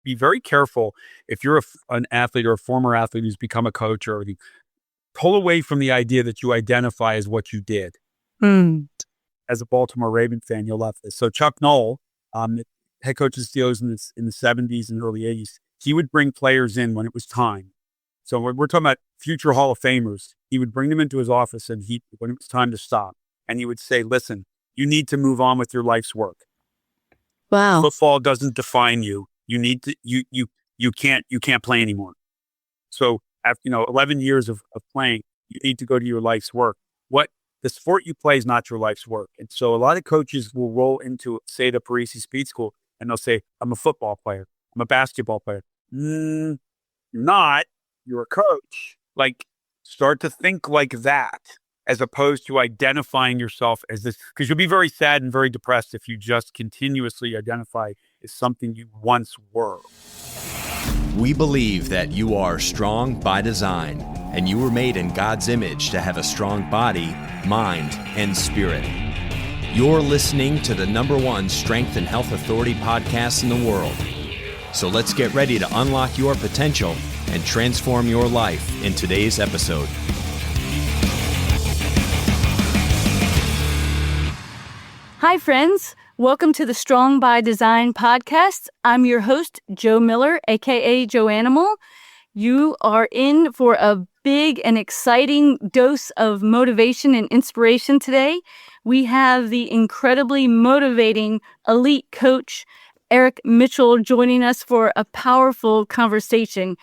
be very careful if you're an athlete or a former athlete who's become a coach or everything. Pull away from the idea that you identify as what you did. As a Baltimore Raven fan, you'll love this. So Chuck Noll, head coach of the Steelers in the 70s and early 80s, he would bring players in when it was time. So we're talking about future Hall of Famers. He would bring them into his office and when it was time to stop, and he would say, listen, you need to move on with your life's work. Wow. Football doesn't define you. You need to, you can't play anymore. So after, 11 years of playing, you need to go to your life's work. The sport you play is not your life's work. And so a lot of coaches will roll into, say, the Parisi Speed School, and they'll say, I'm a football player. I'm a basketball player. You're not. You're a coach. Like, start to think like that, as opposed to identifying yourself as this, because you'll be very sad and very depressed if you just continuously identify as something you once were. We believe that you are strong by design, and you were made in God's image to have a strong body, mind, and spirit. You're listening to the #1 Strength and Health Authority podcast in the world. So let's get ready to unlock your potential and transform your life in today's episode. Hi, friends. Welcome to the Strong by Design podcast. I'm your host, Joe Miller, aka Joe Animal. You are in for a big and exciting dose of motivation and inspiration today. We have the incredibly motivating elite coach, Eric Mitchell, joining us for a powerful conversation.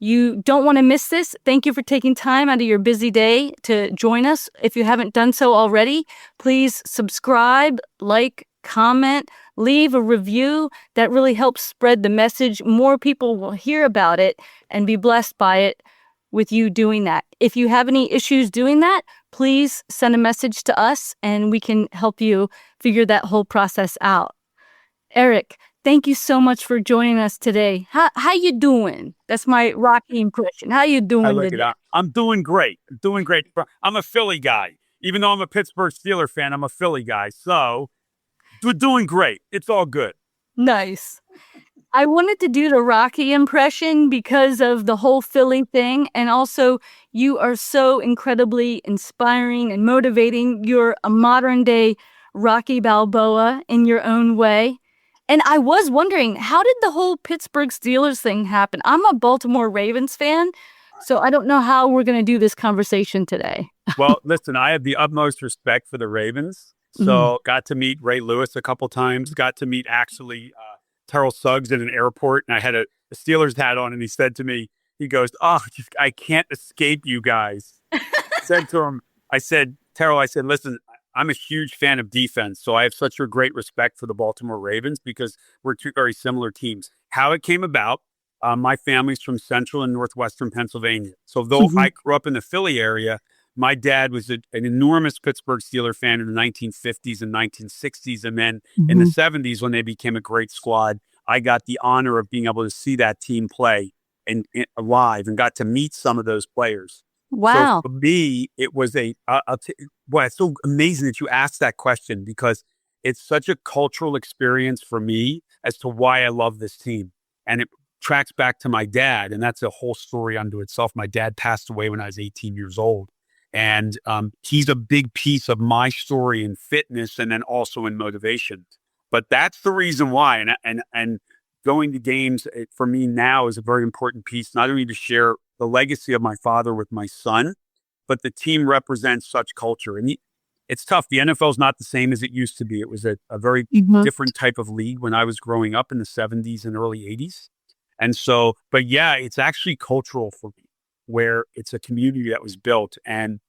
You don't want to miss this. Thank you for taking time out of your busy day to join us. If you haven't done so already, please subscribe, like, comment, leave a review. That really helps spread the message. More people will hear about it and be blessed by it with you doing that. If you have any issues doing that, please send a message to us and we can help you figure that whole process out. Eric, thank you so much for joining us today. How you doing? That's my Rocky impression. How you doing today? I'm doing great. I'm a Philly guy. Even though I'm a Pittsburgh Steelers fan, I'm a Philly guy. So we're doing great. It's all good. Nice. I wanted to do the Rocky impression because of the whole Philly thing. And also, you are so incredibly inspiring and motivating. You're a modern day Rocky Balboa in your own way. And I was wondering, how did the whole Pittsburgh Steelers thing happen? I'm a Baltimore Ravens fan, so I don't know how we're going to do this conversation today. Well, listen, I have the utmost respect for the Ravens. So got to meet Ray Lewis a couple times, got to meet actually Terrell Suggs at an airport. And I had a Steelers hat on and he said to me, he goes, I can't escape you guys. I said to him, Terrell, listen, I'm a huge fan of defense. So I have such a great respect for the Baltimore Ravens because we're two very similar teams. How it came about, my family's from central and northwestern Pennsylvania. So though I grew up in the Philly area, my dad was an enormous Pittsburgh Steelers fan in the 1950s and 1960s. And then in the 70s, when they became a great squad, I got the honor of being able to see that team play and live and got to meet some of those players. Wow. So for me, it was it's so amazing that you asked that question because it's such a cultural experience for me as to why I love this team. And it tracks back to my dad. And that's a whole story unto itself. My dad passed away when I was 18 years old. And he's a big piece of my story in fitness and then also in motivation. But that's the reason why. And going to games for me now is a very important piece, not only to share the legacy of my father with my son, but the team represents such culture. And it's tough. The NFL is not the same as it used to be. It was a very different type of league when I was growing up in the 70s and early 80s. And so, but yeah, it's actually cultural for me, where it's a community that was built. And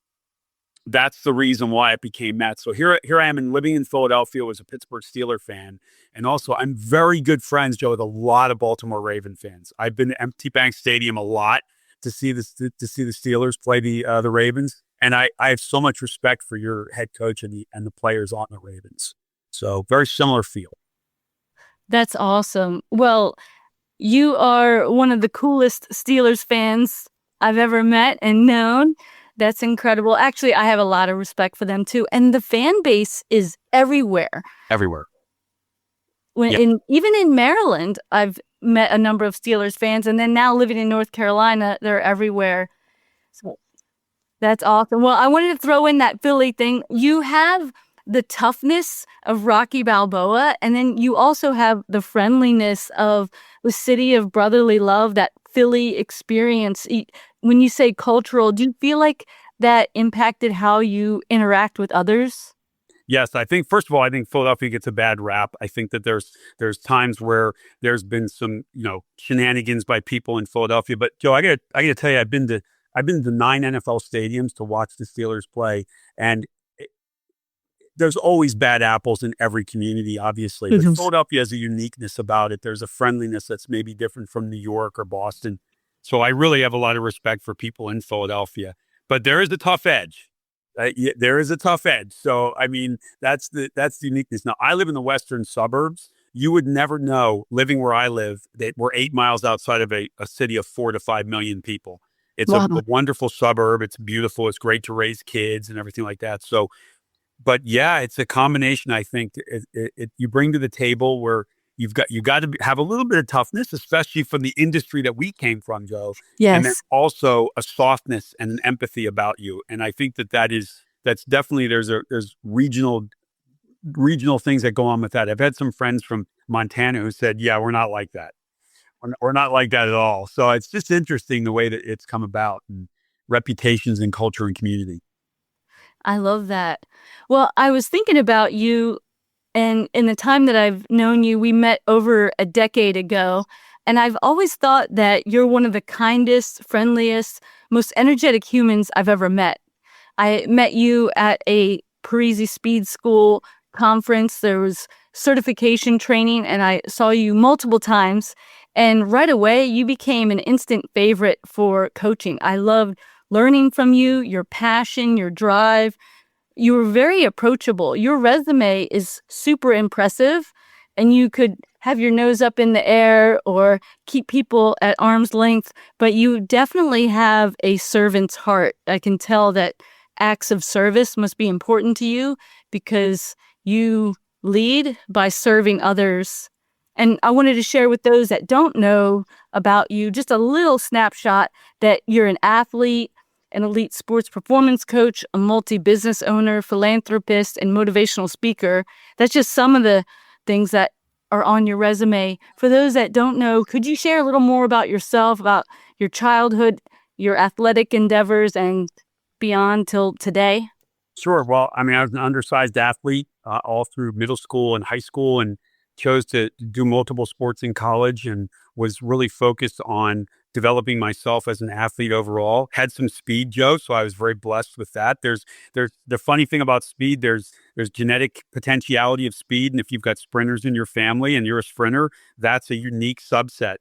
that's the reason why it became that. So here I am living in Philadelphia as a Pittsburgh Steelers fan. And also I'm very good friends, Joe, with a lot of Baltimore Raven fans. I've been to Empty Bank Stadium a lot to see the Steelers play the Ravens. And I have so much respect for your head coach and the players on the Ravens. So very similar feel. That's awesome. Well, you are one of the coolest Steelers fans I've ever met and known. That's incredible. Actually, I have a lot of respect for them too. And the fan base is everywhere. Everywhere. Even in Maryland, I've met a number of Steelers fans, and then now living in North Carolina, they're everywhere. So that's awesome. Well, I wanted to throw in that Philly thing. You have the toughness of Rocky Balboa, and then you also have the friendliness of the city of brotherly love, that Philly experience. When you say cultural, do you feel like that impacted how you interact with others? Yes, I think first of all, I think Philadelphia gets a bad rap. I think that there's times where there's been some shenanigans by people in Philadelphia. But Joe, I gotta tell you, I've been to 9 NFL stadiums to watch the Steelers play, and there's always bad apples in every community, obviously. But Philadelphia has a uniqueness about it. There's a friendliness that's maybe different from New York or Boston. So I really have a lot of respect for people in Philadelphia. But there is a tough edge. There is a tough edge. So I mean, that's the uniqueness. Now I live in the western suburbs. You would never know, living where I live, that we're 8 miles outside of a city of 4 to 5 million people. It's a wonderful suburb. It's beautiful. It's great to raise kids and everything like that. So, but yeah, it's a combination. I think you bring to the table where you got to have a little bit of toughness, especially from the industry that we came from, Joe. And then Yes. also a softness and an empathy about you. And I think that's definitely there's regional things that go on with that. I've had some friends from Montana who said, "Yeah, we're not like that. We're not like that at all." So it's just interesting the way that it's come about, and reputations and culture and community. I love that. Well, I was thinking about you, and in the time that I've known you, we met over a decade ago. And I've always thought that you're one of the kindest, friendliest, most energetic humans I've ever met. I met you at a Parisi Speed School conference. There was certification training, and I saw you multiple times. And right away, you became an instant favorite for coaching. I loved learning from you, your passion, your drive. You were very approachable. Your resume is super impressive, and you could have your nose up in the air or keep people at arm's length, but you definitely have a servant's heart. I can tell that acts of service must be important to you because you lead by serving others. And I wanted to share with those that don't know about you just a little snapshot that you're an athlete, an elite sports performance coach, a multi-business owner, philanthropist, and motivational speaker. That's just some of the things that are on your resume. For those that don't know, could you share a little more about yourself, about your childhood, your athletic endeavors, and beyond till today? Sure. Well, I mean, I was an undersized athlete all through middle school and high school, and chose to do multiple sports in college, and was really focused on developing myself as an athlete overall. Had some speed, Joe, so I was very blessed with that. There's the funny thing about speed. There's genetic potentiality of speed, and if you've got sprinters in your family and you're a sprinter, that's a unique subset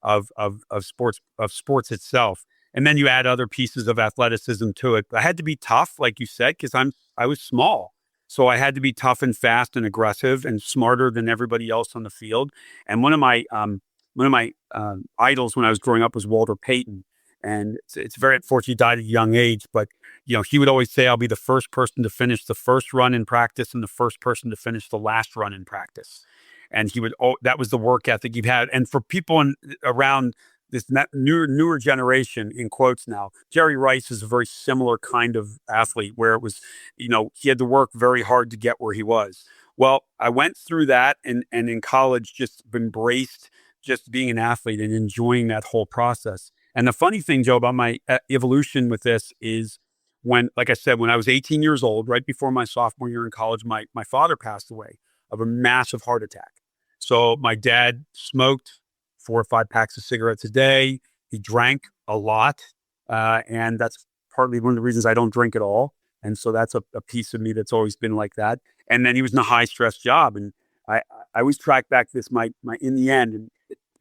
of sports itself. And then you add other pieces of athleticism to it. I had to be tough, like you said, because I was small. So I had to be tough and fast and aggressive and smarter than everybody else on the field. And one of my idols when I was growing up was Walter Payton. And it's very unfortunate he died at a young age, but he would always say, "I'll be the first person to finish the first run in practice and the first person to finish the last run in practice." And that was the work ethic he had. And for people around this newer generation, in quotes now, Jerry Rice is a very similar kind of athlete where it was, he had to work very hard to get where he was. Well, I went through that and in college just embraced just being an athlete and enjoying that whole process. And the funny thing, Joe, about my evolution with this is like I said, when I was 18 years old, right before my sophomore year in college, my father passed away of a massive heart attack. So my dad smoked 4 or 5 packs of cigarettes a day. He drank a lot. And that's partly one of the reasons I don't drink at all. And so that's a piece of me that's always been like that. And then he was in a high stress job. And I always track back this, my in the end, and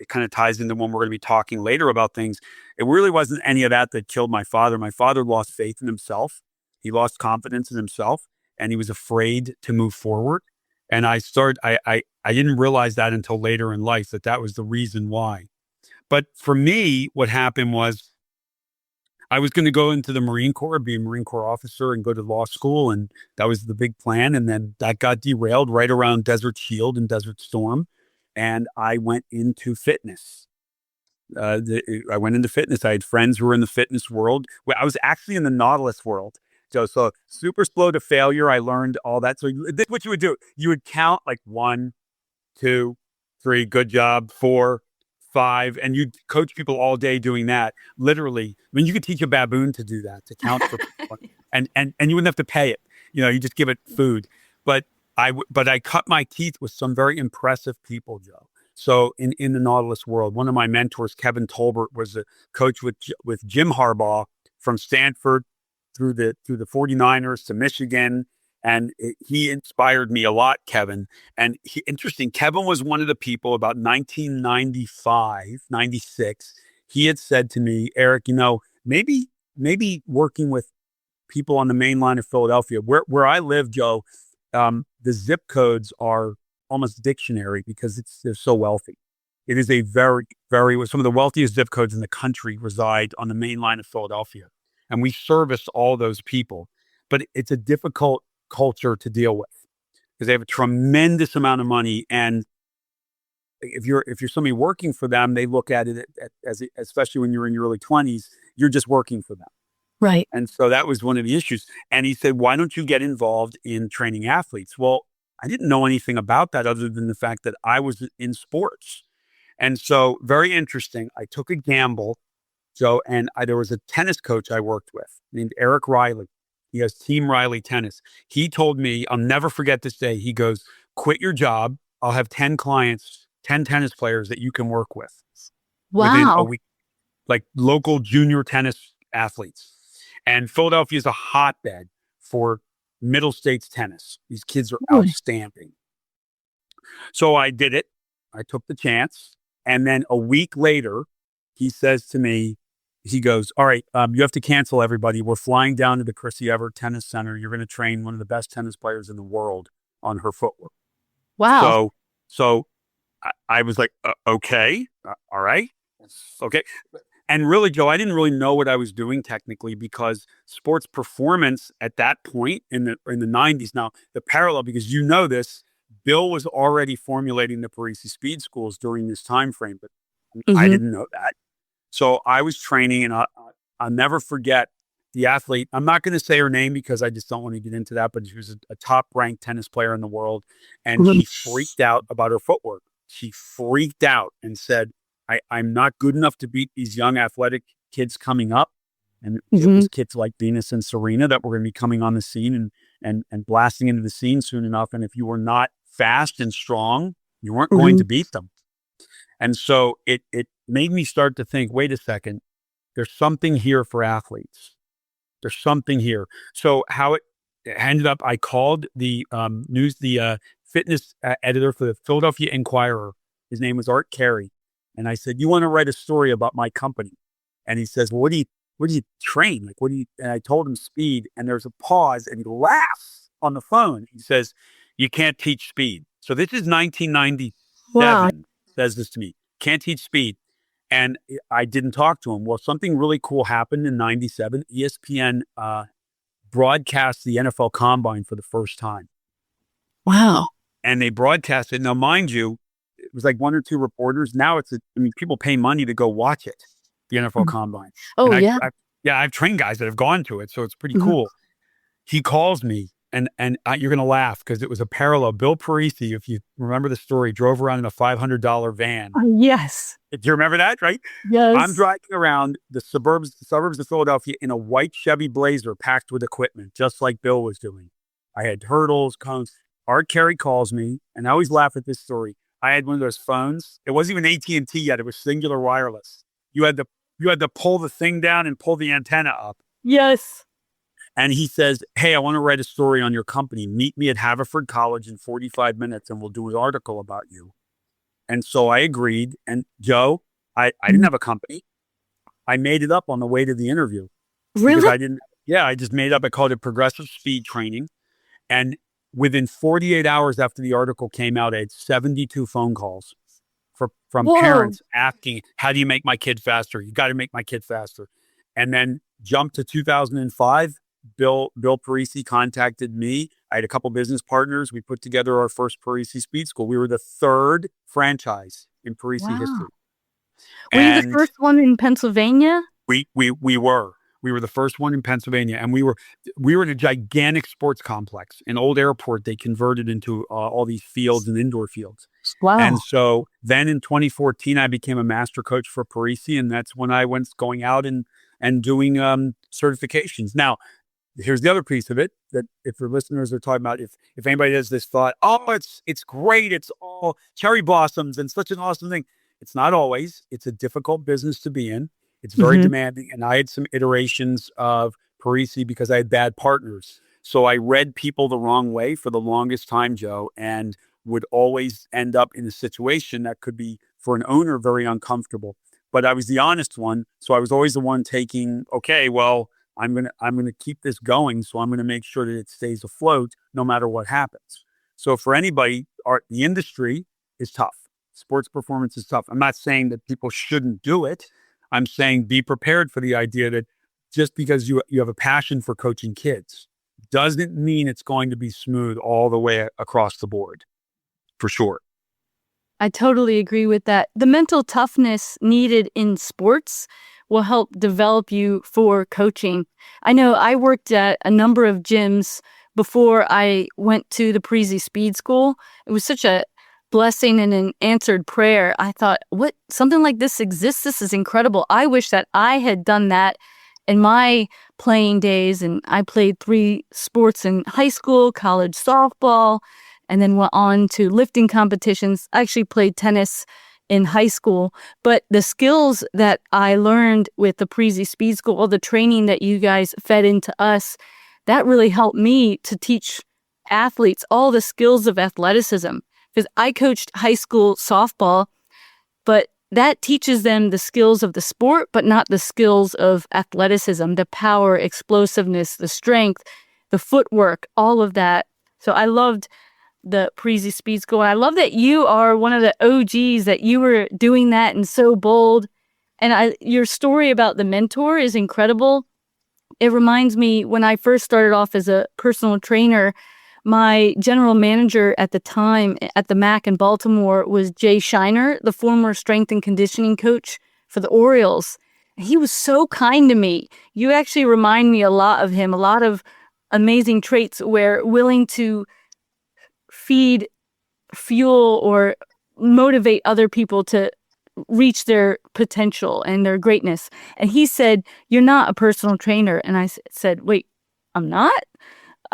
it kind of ties into when we're going to be talking later about things. It really wasn't any of that killed my father. My father lost faith in himself. He lost confidence in himself, and he was afraid to move forward. And I didn't realize that until later in life, that was the reason why. But for me, what happened was I was going to go into the Marine Corps, be a Marine Corps officer and go to law school. And that was the big plan. And then that got derailed right around Desert Shield and Desert Storm. and I went into fitness. I went into fitness. I had friends who were in the fitness world. Well, I was actually in the Nautilus world. So super slow to failure. I learned all that. So this is what you would do. You would count like 1, 2, 3, good job, 4, 5, and you'd coach people all day doing that. Literally, I mean, you could teach a baboon to do that, to count for people, and you wouldn't have to pay it. You just give it food. But I cut my teeth with some very impressive people, Joe. So in the Nautilus world, one of my mentors, Kevin Tolbert, was a coach with Jim Harbaugh from Stanford through the 49ers to Michigan. And he inspired me a lot, Kevin. And interesting, Kevin was one of the people about 1995, 96. He had said to me, Eric, maybe working with people on the main line of Philadelphia, where I live, Joe, the zip codes are almost dictionary because they're so wealthy. It is a very, very, some of the wealthiest zip codes in the country reside on the main line of Philadelphia. And we service all those people. But it's a difficult culture to deal with because they have a tremendous amount of money. And if you're somebody working for them, they look at it as especially when you're in your early 20s, you're just working for them. Right. And so that was one of the issues. And he said, why don't you get involved in training athletes? Well, I didn't know anything about that other than the fact that I was in sports. And so very interesting. I took a gamble, Joe, and there was a tennis coach I worked with named Eric Riley. He has Team Riley Tennis. He told me, I'll never forget this day. He goes, quit your job. I'll have 10 clients, 10 tennis players that you can work with. Wow. Within a week, like local junior tennis athletes. And Philadelphia is a hotbed for middle states tennis. These kids are outstanding. So I did it. I took the chance. And then a week later, he says to me, he goes, all right, you have to cancel everybody. We're flying down to the Chrissy Everett Tennis Center. You're going to train one of the best tennis players in the world on her footwork. Wow. So I was like, okay, all right. Okay. And really, Joe, I didn't really know what I was doing technically because sports performance at that point in the 90s. Now, the parallel, because this, Bill was already formulating the Parisi speed schools during this time frame, but I didn't know that. So I was training, and I'll never forget the athlete. I'm not going to say her name because I just don't want to get into that, but she was a top-ranked tennis player in the world, and she freaked out about her footwork. She freaked out and said, I'm not good enough to beat these young athletic kids coming up. And it was kids like Venus and Serena that were going to be coming on the scene and blasting into the scene soon enough. And if you were not fast and strong, you weren't going to beat them. And so it made me start to think, wait a second, there's something here for athletes. There's something here. So how it ended up, I called the fitness editor for the Philadelphia Inquirer. His name was Art Carey. And I said, you want to write a story about my company? And he says, well, what do you train? Like, and I told him speed, and there's a pause, and he laughs on the phone. He says, you can't teach speed. So this is 1997, Wow. says this to me, can't teach speed. And I didn't talk to him. Well, something really cool happened in 97. ESPN broadcast the NFL Combine for the first time. Wow. And they broadcast it. Now, mind you, it was like 1 or 2 reporters. Now people pay money to go watch it, the NFL Combine. Oh, and yeah. I've trained guys that have gone to it, so it's pretty cool. He calls me, and you're going to laugh because it was a parallel. Bill Parisi, if you remember the story, drove around in a $500 van. Yes. Do you remember that, right? Yes. I'm driving around the suburbs of Philadelphia in a white Chevy Blazer packed with equipment, just like Bill was doing. I had hurdles, cones. Art Carey calls me, and I always laugh at this story. I had one of those phones. It wasn't even AT&T yet. It was singular wireless. You had to pull the thing down and pull the antenna up. Yes. And he says, hey, I want to write a story on your company. Meet me at Haverford College in 45 minutes and we'll do an article about you. And so I agreed. And Joe, I didn't have a company. I made it up on the way to the interview. Really? Because I just made it up. I called it progressive speed training. And within 48 hours after the article came out, I had 72 phone calls from parents asking, how do you make my kid faster? You got to make my kid faster. And then jump to 2005. Bill Parisi contacted me. I had a couple business partners. We put together our first Parisi Speed School. We were the third franchise in Parisi Wow. history. Were you the And first one in Pennsylvania? we were. We were the first one in Pennsylvania, and we were in a gigantic sports complex, an old airport. They converted into all these fields and indoor fields. Wow. And so then in 2014, I became a master coach for Parisi, and that's when I went going out and doing certifications. Now, here's the other piece of it that if your listeners are talking about, if anybody has this thought, oh, it's great, it's all cherry blossoms and such an awesome thing. It's not always. It's a difficult business to be in. It's very demanding. And I had some iterations of Parisi because I had bad partners. So I read people the wrong way for the longest time, Joe, and would always end up in a situation that could be, for an owner, very uncomfortable. But I was the honest one. So I was always the one taking, okay, well, I'm gonna keep this going. So I'm going to make sure that it stays afloat no matter what happens. So for anybody, the industry is tough. Sports performance is tough. I'm not saying that people shouldn't do it. I'm saying be prepared for the idea that just because you have a passion for coaching kids doesn't mean it's going to be smooth all the way across the board, for sure. I totally agree with that. The mental toughness needed in sports will help develop you for coaching. I know I worked at a number of gyms before I went to the Parisi Speed School. It was such a blessing and an answered prayer. I thought, what, something like this exists? This is incredible. I wish that I had done that in my playing days. And I played 3 sports in high school, college softball, and then went on to lifting competitions. I actually played tennis in high school. But the skills that I learned with the Parisi Speed School, all the training that you guys fed into us, that really helped me to teach athletes all the skills of athleticism. Because I coached high school softball, but that teaches them the skills of the sport, but not the skills of athleticism, the power, explosiveness, the strength, the footwork, all of that. So I loved the Parisi Speed School. I love that you are one of the OGs, that you were doing that and so bold. And your story about the mentor is incredible. It reminds me when I first started off as a personal trainer, my general manager at the time at the MAC in Baltimore was Jay Shiner, the former strength and conditioning coach for the Orioles. He was so kind to me. You actually remind me a lot of him, a lot of amazing traits where willing to feed fuel or motivate other people to reach their potential and their greatness. And he said, "You're not a personal trainer." And I said, "Wait, I'm not?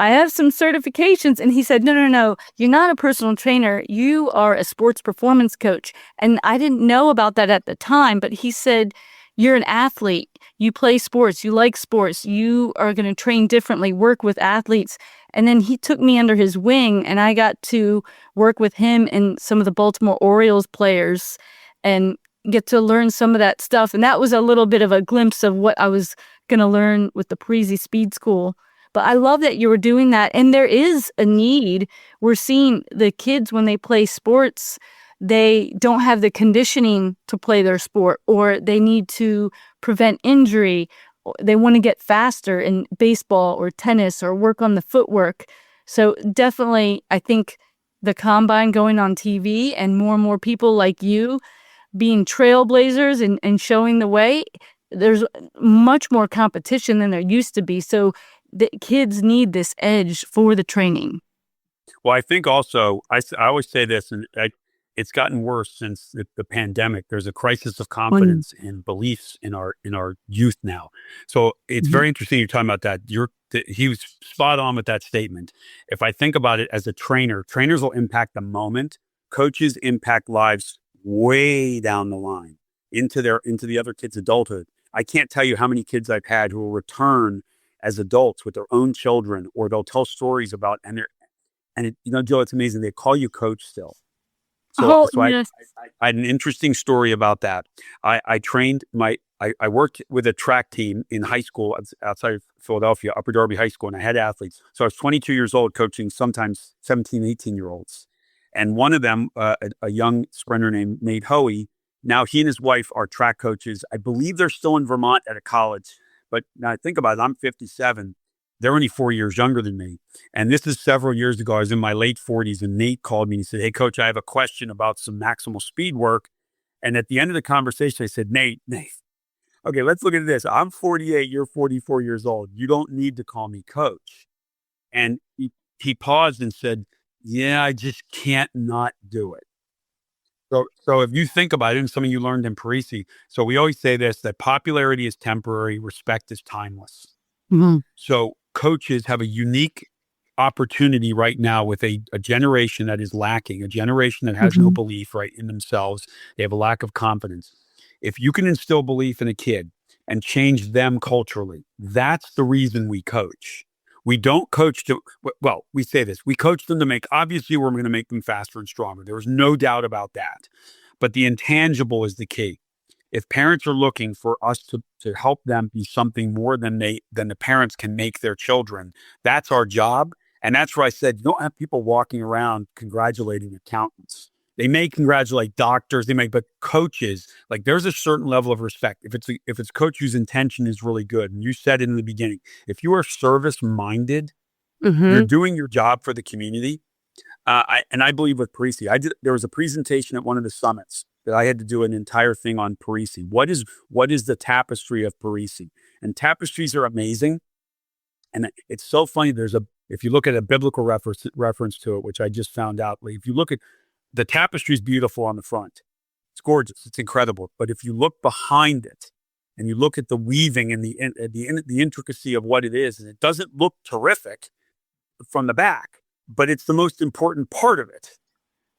I have some certifications." And he said, no, you're not a personal trainer. You are a sports performance coach. And I didn't know about that at the time, but he said, you're an athlete. You play sports. You like sports. You are going to train differently, work with athletes. And then he took me under his wing, and I got to work with him and some of the Baltimore Orioles players and get to learn some of that stuff. And that was a little bit of a glimpse of what I was going to learn with the Parisi Speed School. But I love that you were doing that. And there is a need. We're seeing the kids when they play sports, they don't have the conditioning to play their sport, or they need to prevent injury. They want to get faster in baseball or tennis or work on the footwork. So definitely, I think the combine going on TV and more people like you being trailblazers and showing the way, there's much more competition than there used to be. So the kids need this edge for the training. Well, I think also, I always say this, and it's gotten worse since the pandemic. There's a crisis of confidence and beliefs in our youth now. So it's very interesting you're talking about that. He was spot on with that statement. If I think about it as a trainer, trainers will impact the moment. Coaches impact lives way down the line into the other kids' adulthood. I can't tell you how many kids I've had who will return as adults with their own children, or they'll tell stories about, Joe, it's amazing. They call you coach still. So yes. I had an interesting story about that. I worked with a track team in high school outside of Philadelphia, Upper Darby High School, and I had athletes. So I was 22 years old coaching sometimes 17, 18-year-olds. And one of them, a young sprinter named Nate Hoey, now he and his wife are track coaches. I believe they're still in Vermont at a college. But now I think about it, I'm 57. They're only 4 years younger than me. And this is several years ago. I was in my late 40s and Nate called me and he said, "Hey, coach, I have a question about some maximal speed work." And at the end of the conversation, I said, Nate, okay, let's look at this. I'm 48, you're 44 years old. You don't need to call me coach. And he paused and said, "Yeah, I just can't not do it." So if you think about it, and something you learned in Parisi, so we always say this, that popularity is temporary, respect is timeless. Mhm. So coaches have a unique opportunity right now with a generation that is lacking, a generation that has no Mhm. belief right in themselves. They have a lack of confidence. If you can instill belief in a kid and change them culturally, that's the reason we coach. We don't coach to, well, we say this, we coach them to make, obviously, we're going to make them faster and stronger. There's no doubt about that. But the intangible is the key. If parents are looking for us to help them be something more than the parents can make their children, that's our job. And that's where I said, you don't have people walking around congratulating accountants. They may congratulate doctors, but coaches, like there's a certain level of respect. If it's a coach whose intention is really good, and you said it in the beginning, if you are service minded, you're Mhm. doing your job for the community. I believe with Parisi, there was a presentation at one of the summits that I had to do an entire thing on Parisi. What is the tapestry of Parisi? And tapestries are amazing. And it's so funny. If you look at a biblical reference to it, which I just found out, if you look at the tapestry is beautiful on the front, it's gorgeous, it's incredible. But if you look behind it and you look at the weaving and the intricacy of what it is, and it doesn't look terrific from the back, but it's the most important part of it,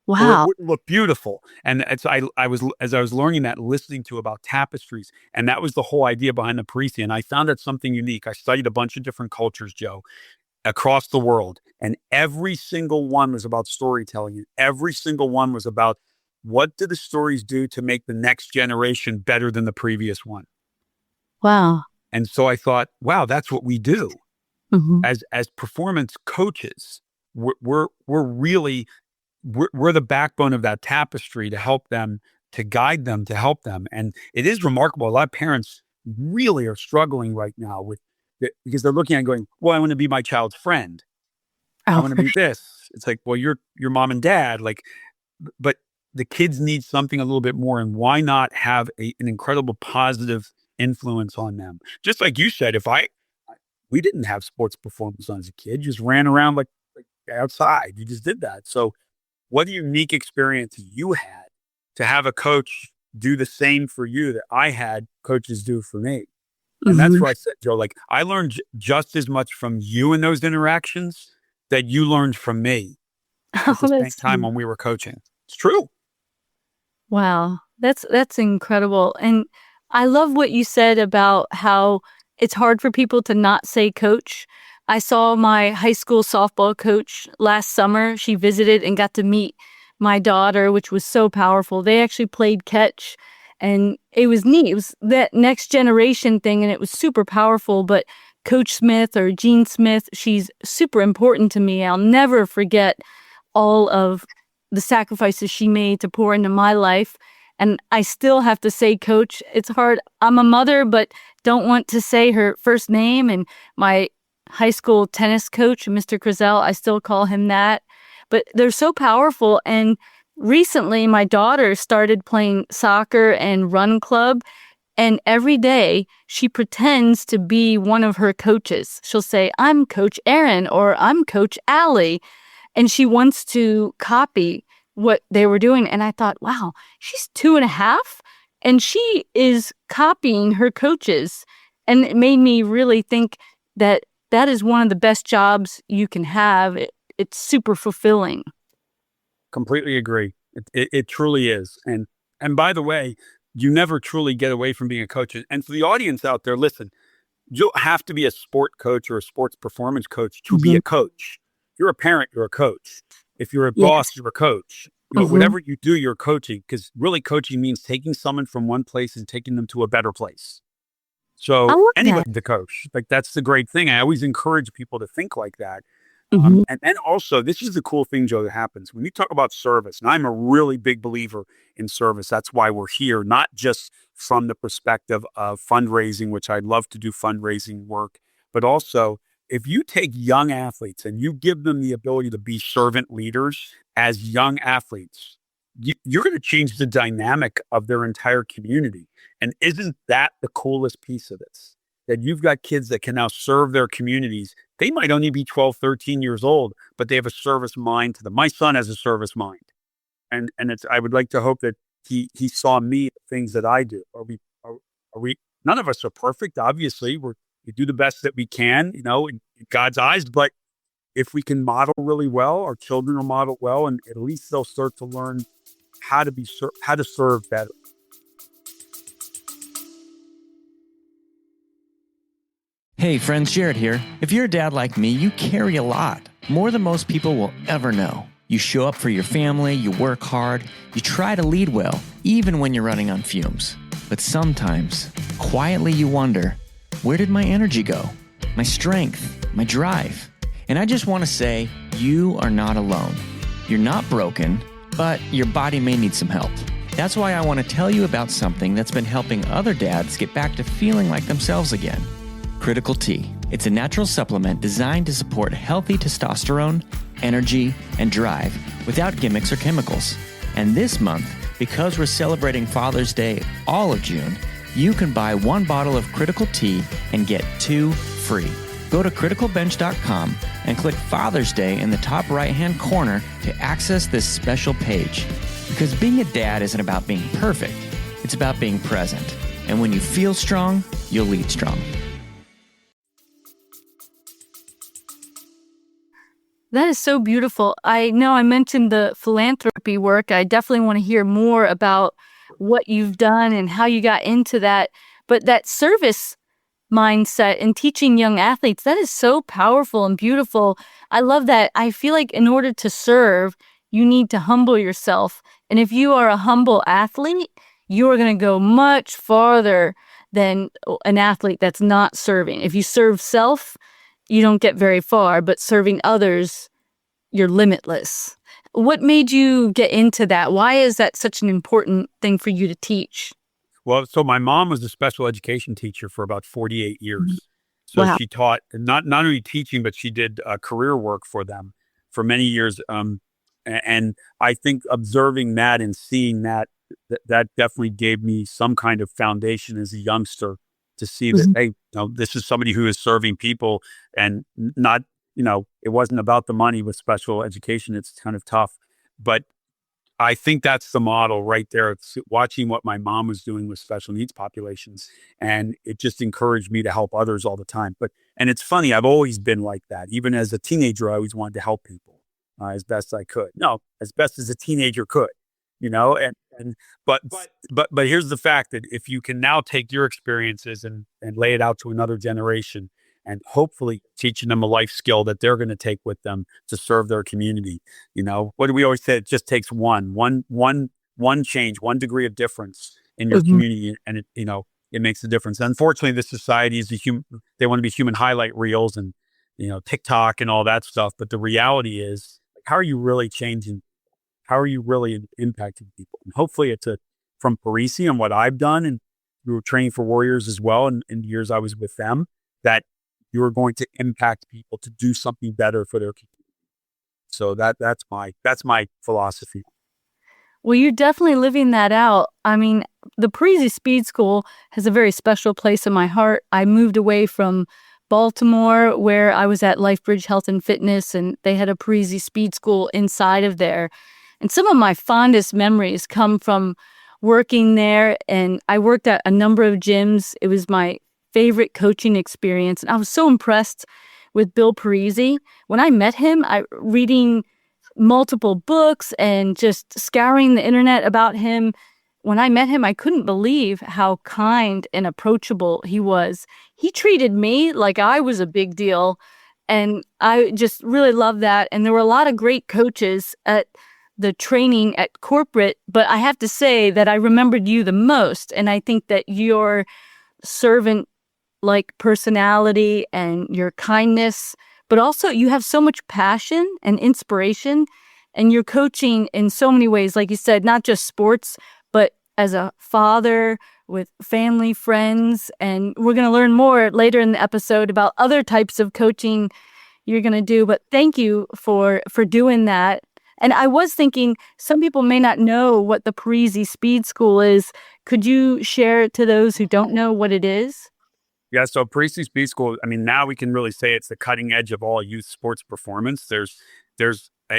or it Wow. wouldn't look beautiful. And it's I was as I was learning that, listening to about tapestries, and that was the whole idea behind the Parisi. And I found that something unique. I studied a bunch of different cultures, Joe, across the world, and every single one was about storytelling, and every single one was about what do the stories do to make the next generation better than the previous one. Wow. And so I thought, wow, that's what we do Mhm. as performance coaches. We're really we're the backbone of that tapestry to help them, to guide them, to help them. And it is remarkable. A lot of parents really are struggling right now with it because they're looking at it going, well, I want to be my child's friend. I Oh, want to for be this. It's like, well, you're your mom and dad, like, but the kids need something a little bit more. And why not have an incredible positive influence on them? Just like you said, we didn't have sports performance as a kid, you just ran around like outside. You just did that. So what a unique experience you had to have a coach do the same for you that I had coaches do for me. And that's Mhm. where I said, Joe, like I learned just as much from you in those interactions that you learned from me Oh, at the same that's time when we were coaching. It's true. wow. That's incredible. And I love what you said about how it's hard for people to not say coach. I saw my high school softball coach last summer. She visited and got to meet my daughter, which was so powerful. They actually played catch and it was neat. It was that next generation thing and it was super powerful. But Coach Smith or Jean Smith, she's super important to me. I'll never forget all of the sacrifices she made to pour into my life. And I still have to say, coach, it's hard. I'm a mother, but don't want to say her first name. And my high school tennis coach, Mr. Crizel, I still call him that. But they're so powerful. And recently, my daughter started playing soccer and run club. And every day she pretends to be one of her coaches. She'll say, I'm Coach Aaron or I'm Coach Allie. And she wants to copy what they were doing. And I thought, wow, she's 2.5 and she is copying her coaches. And it made me really think that that is one of the best jobs you can have. It's super fulfilling. Completely agree. It truly is. And by the way, you never truly get away from being a coach. And for the audience out there, listen, you don't have to be a sport coach or a sports performance coach to be Mhm. a coach. If you're a parent, you're a coach. If you're a boss, Yes. you're a coach. Mhm. Whatever you do, you're coaching, because really coaching means taking someone from one place and taking them to a better place. I So love that. anybody to coach, like that's the great thing. I always encourage people to think like that. Mhm. And then also, this is the cool thing, Joe, that happens when you talk about service. And I'm a really big believer in service. That's why we're here, not just from the perspective of fundraising, which I love to do fundraising work, but also if you take young athletes and you give them the ability to be servant leaders as young athletes, you're going to change the dynamic of their entire community. And isn't that the coolest piece of this? That you've got kids that can now serve their communities. They might only be 12, 13 years old, but they have a service mind to them. My son has a service mind. And I would like to hope that he saw me, the things that I do. Are we, none of us are perfect, obviously. We do the best that we can, in God's eyes. But if we can model really well, our children will model well, and at least they'll start to learn how to serve better. Hey friends, Jared here. If you're a dad like me, you carry a lot, more than most people will ever know. You show up for your family, you work hard, you try to lead well, even when you're running on fumes. But sometimes, quietly you wonder, where did my energy go? My strength, my drive? And I just want to say, you are not alone. You're not broken, but your body may need some help. That's why I want to tell you about something that's been helping other dads get back to feeling like themselves again. Critical T. It's a natural supplement designed to support healthy testosterone, energy, and drive without gimmicks or chemicals. And this month, because we're celebrating Father's Day all of June, you can buy 1 bottle of Critical T and get 2 free. Go to criticalbench.com and click Father's Day in the top right-hand corner to access this special page. Because being a dad isn't about being perfect, it's about being present. And when you feel strong, you'll lead strong. That is so beautiful. I know I mentioned the philanthropy work. I definitely want to hear more about what you've done and how you got into that. But that service mindset and teaching young athletes, that is so powerful and beautiful. I love that. I feel like in order to serve, you need to humble yourself. And if you are a humble athlete, you are going to go much farther than an athlete that's not serving. If you serve self, you don't get very far, but serving others, you're limitless. What made you get into that? Why is that such an important thing for you to teach? Well, so my mom was a special education teacher for about 48 years. So Wow. she taught not only teaching, but she did career work for them for many years. And I think observing that and seeing that definitely gave me some kind of foundation as a youngster to see that, hey, this is somebody who is serving people and not, it wasn't about the money with special education. It's kind of tough. But I think that's the model right there. It's watching what my mom was doing with special needs populations. And it just encouraged me to help others all the time. And it's funny, I've always been like that. Even as a teenager, I always wanted to help people as best I could. No, as best as a teenager could, but here's the fact that if you can now take your experiences and lay it out to another generation and hopefully teaching them a life skill that they're going to take with them to serve their community. What do we always say? It just takes one change, 1 degree of difference in your community. And it makes a difference. Unfortunately, this society is they want to be human highlight reels and, TikTok and all that stuff. But the reality is, how are you really changing? How are you really impacting people? And hopefully it's from Parisi and what I've done, and we were training for Warriors as well. And in the years I was with them, that you're going to impact people to do something better for their community. So that's my philosophy. Well, you're definitely living that out. I mean, the Parisi Speed School has a very special place in my heart. I moved away from Baltimore, where I was at LifeBridge Health and Fitness, and they had a Parisi Speed School inside of there. And some of my fondest memories come from working there. And I worked at a number of gyms. It was my favorite coaching experience. And I was so impressed with Bill Parisi. When I met him, reading multiple books and just scouring the internet about him. When I met him, I couldn't believe how kind and approachable he was. He treated me like I was a big deal. And I just really loved that. And there were a lot of great coaches at the training at corporate, but I have to say that I remembered you the most. And I think that your servant-like personality and your kindness, but also you have so much passion and inspiration, and you're coaching in so many ways, like you said, not just sports, but as a father, with family, friends, and we're going to learn more later in the episode about other types of coaching you're going to do. But thank you for doing that. And I was thinking some people may not know what the Parisi Speed School is. Could you share to those who don't know what it is? Yeah, so Parisi Speed School, I mean, now we can really say it's the cutting edge of all youth sports performance.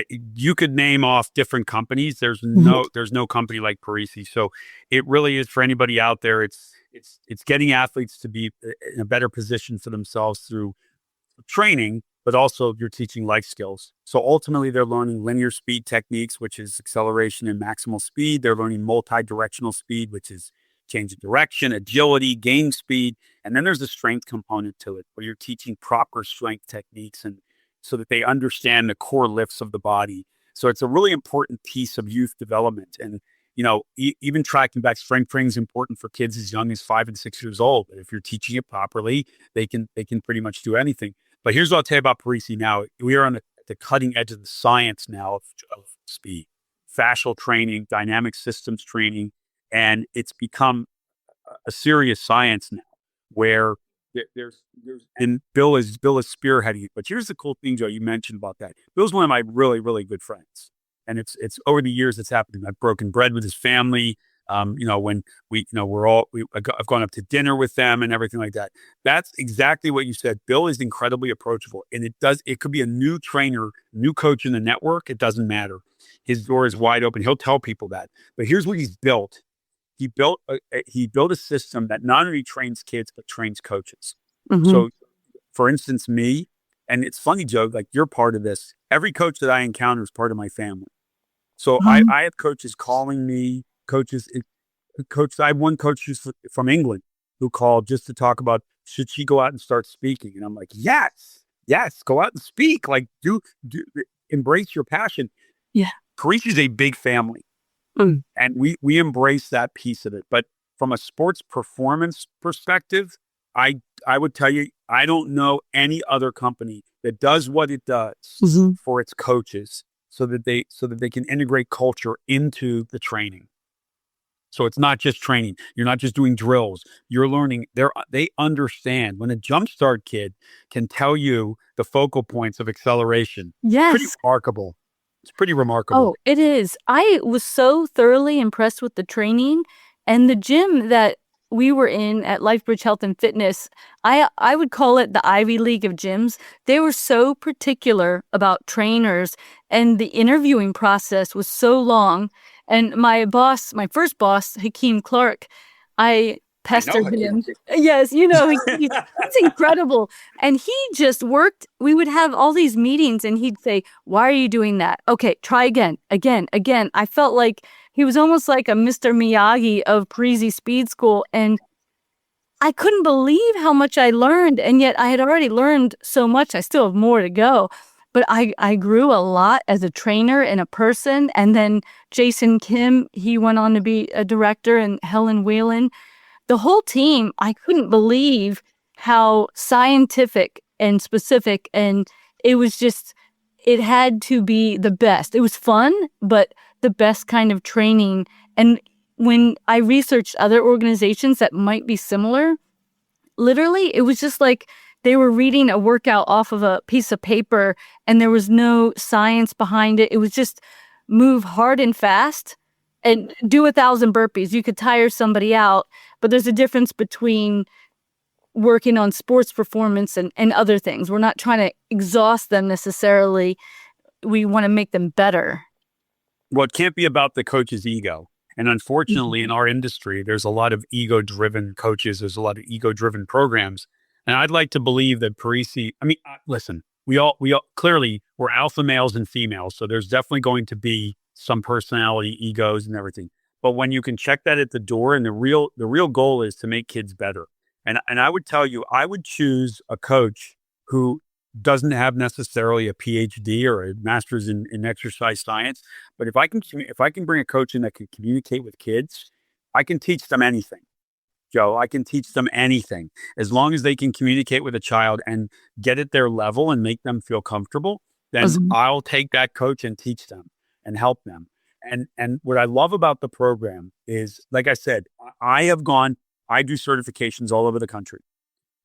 You could name off different companies. There's no company like Parisi. So it really is for anybody out there. It's getting athletes to be in a better position for themselves through training, but also you're teaching life skills. So ultimately, they're learning linear speed techniques, which is acceleration and maximal speed. They're learning multi-directional speed, which is change of direction, agility, gain speed. And then there's a strength component to it, where you're teaching proper strength techniques and so that they understand the core lifts of the body. So it's a really important piece of youth development. And, even tracking back strength training is important for kids as young as 5 and 6 years old. But if you're teaching it properly, they can pretty much do anything. But here's what I'll tell you about Parisi now. We are on the cutting edge of the science now of speed, fascial training, dynamic systems training, and it's become a serious science now where there's and Bill is spearheading it. But here's the cool thing, Joe, you mentioned about that. Bill's one of my really, really good friends. And it's over the years it's happened. I've broken bread with his family. When I've gone up to dinner with them and everything like that. That's exactly what you said. Bill is incredibly approachable, and it could be a new trainer, new coach in the network. It doesn't matter. His door is wide open. He'll tell people that. But here's what he's built. He built a system that not only trains kids, but trains coaches. Mm-hmm. So for instance, me, and it's funny, Joe, like you're part of this. Every coach that I encounter is part of my family. So I have coaches calling me, I have one coach who's from England who called just to talk about, should she go out and start speaking? And I'm like, yes, go out and speak. Like do embrace your passion. Yeah. Parisi is a big family. And we embrace that piece of it. But from a sports performance perspective, I would tell you, I don't know any other company that does what it does for its coaches so that they can integrate culture into the training. So it's not just training. You're not just doing drills. You're learning. They understand when a jumpstart kid can tell you the focal points of acceleration. Yes. Pretty remarkable. It's pretty remarkable. Oh, it is. I was so thoroughly impressed with the training and the gym that we were in at LifeBridge Health and Fitness. I would call it the Ivy League of gyms. They were so particular about trainers, and the interviewing process was so long. And my first boss, Hakeem Clark, I pestered him. Yes, it's incredible. And he just worked. We would have all these meetings and he'd say, why are you doing that? Okay, try again. I felt like he was almost like a Mr. Miyagi of Parisi Speed School. And I couldn't believe how much I learned. And yet I had already learned so much. I still have more to go. But I grew a lot as a trainer and a person. And then Jason Kim, he went on to be a director, and Helen Whelan. The whole team, I couldn't believe how scientific and specific, and it had to be the best. It was fun, but the best kind of training. And when I researched other organizations that might be similar, literally, it was just like they were reading a workout off of a piece of paper and there was no science behind it. It was just move hard and fast and do 1,000 burpees. You could tire somebody out, but there's a difference between working on sports performance and other things. We're not trying to exhaust them necessarily. We want to make them better. Well, it can't be about the coach's ego. And unfortunately, in our industry, there's a lot of ego-driven coaches. There's a lot of ego-driven programs. And I'd like to believe that Parisi, listen, we all clearly, we're alpha males and females. So there's definitely going to be some personality, egos and everything. But when you can check that at the door, and the real goal is to make kids better. And I would tell you, I would choose a coach who doesn't have necessarily a PhD or a master's in exercise science. But if I can bring a coach in that can communicate with kids, I can teach them anything. Joe, I can teach them anything as long as they can communicate with a child and get at their level and make them feel comfortable. Then I'll take that coach and teach them and help them. And what I love about the program is, like I said, I do certifications all over the country,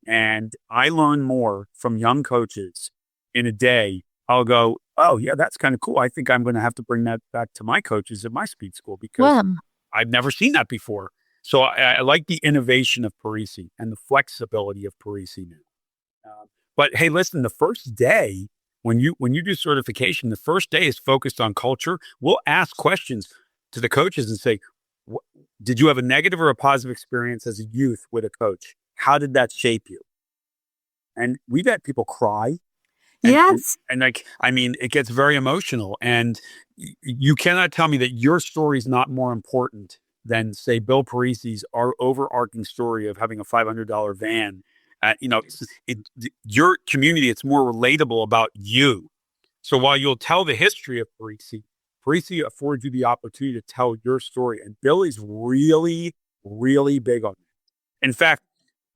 and I learn more from young coaches in a day. I'll go, oh yeah, that's kind of cool. I think I'm going to have to bring that back to my coaches at my speed school because Well, I've never seen that before. So I like the innovation of Parisi and the flexibility of Parisi now. But hey, listen, the first day when you do certification, the first day is focused on culture. We'll ask questions to the coaches and say, did you have a negative or a positive experience as a youth with a coach? How did that shape you? And we've had people cry. yes. And like, I mean, it gets very emotional. And you cannot tell me that your story is not more important than, say, Bill Parisi's overarching story of having a $500 van. Your community, it's more relatable about you. So while you'll tell the history of Parisi affords you the opportunity to tell your story. And Bill is really, really big on it. In fact,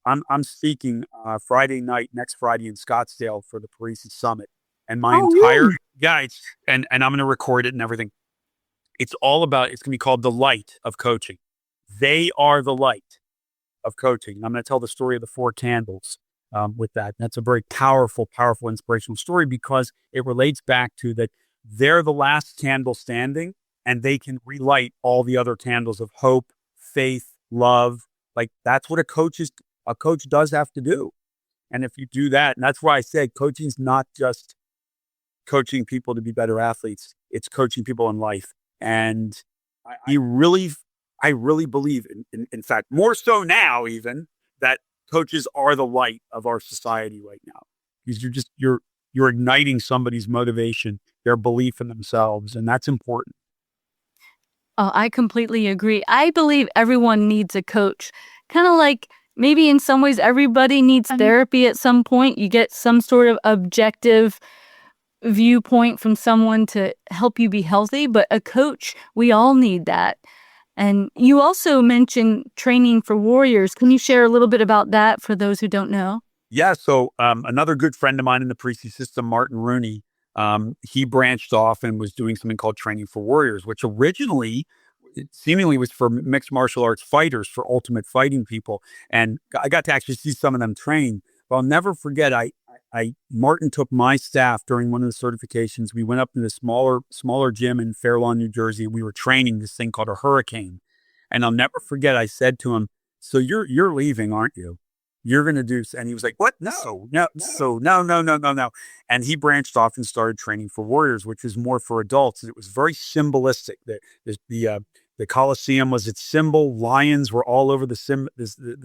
I'm speaking Friday night, next Friday in Scottsdale for the Parisi Summit. And my entire really? guys, and I'm going to record it and everything. It's going to be called The Light of Coaching. They are the light of coaching. And I'm going to tell the story of the four candles with that. That's a very powerful, powerful, inspirational story because it relates back to that they're the last candle standing and they can relight all the other candles of hope, faith, love. Like that's what a coach does have to do. And if you do that, and that's why I said coaching's not just coaching people to be better athletes, it's coaching people in life. And I really believe in fact, more so now even, that coaches are the light of our society right now. Because you're igniting somebody's motivation, their belief in themselves, and that's important. Oh, I completely agree. I believe everyone needs a coach. Kind of like maybe in some ways everybody needs therapy at some point. You get some sort of objective viewpoint from someone to help you be healthy, but a coach, we all need that. And you also mentioned training for warriors. Can you share a little bit about that for those who don't know? Yeah. So another good friend of mine in the Parisi system, Martin Rooney, he branched off and was doing something called Training for Warriors, which originally it seemingly was for mixed martial arts fighters, for ultimate fighting people. And I got to actually see some of them train. But I'll never forget, Martin took my staff during one of the certifications. We went up to the smaller gym in Fair Lawn, New Jersey. We were training this thing called a hurricane. And I'll never forget, I said to him, so you're leaving, aren't you? You're going to do, and he was like, what? No. So no. And he branched off and started Training for Warriors, which was more for adults. It was very symbolistic. The Colosseum was its symbol. Lions were all over the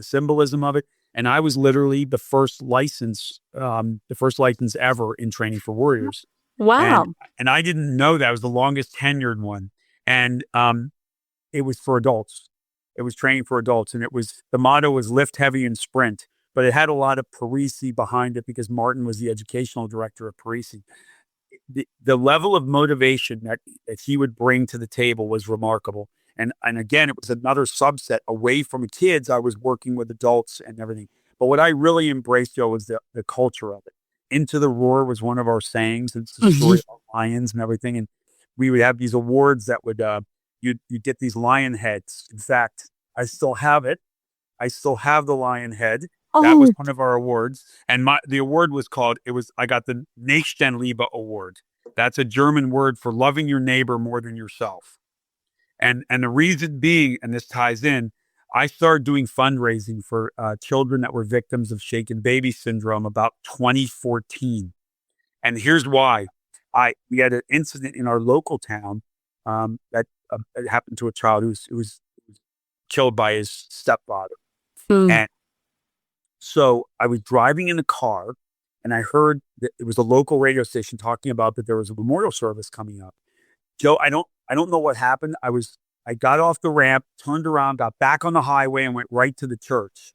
symbolism of it. And I was literally the first license ever in Training for Warriors. Wow. And I didn't know that. I was the longest tenured one. And it was for adults. It was training for adults. And the motto was lift heavy and sprint. But it had a lot of Parisi behind it because Martin was the educational director of Parisi. The level of motivation that he would bring to the table was remarkable. And again, it was another subset away from kids. I was working with adults and everything. But what I really embraced, Joe, was the culture of it. Into the roar was one of our sayings. It's the story of lions and everything. And we would have these awards that would, you'd get these lion heads. In fact, I still have it. I still have the lion head. That was one of our awards. And the award was I got the Nächstenliebe Award. That's a German word for loving your neighbor more than yourself. And the reason being, and this ties in, I started doing fundraising for children that were victims of shaken baby syndrome about 2014. And here's why. We had an incident in our local town that happened to a child who was killed by his stepfather. And so I was driving in the car and I heard that it was a local radio station talking about that there was a memorial service coming up. Joe, I don't know what happened. I got off the ramp, turned around, got back on the highway and went right to the church.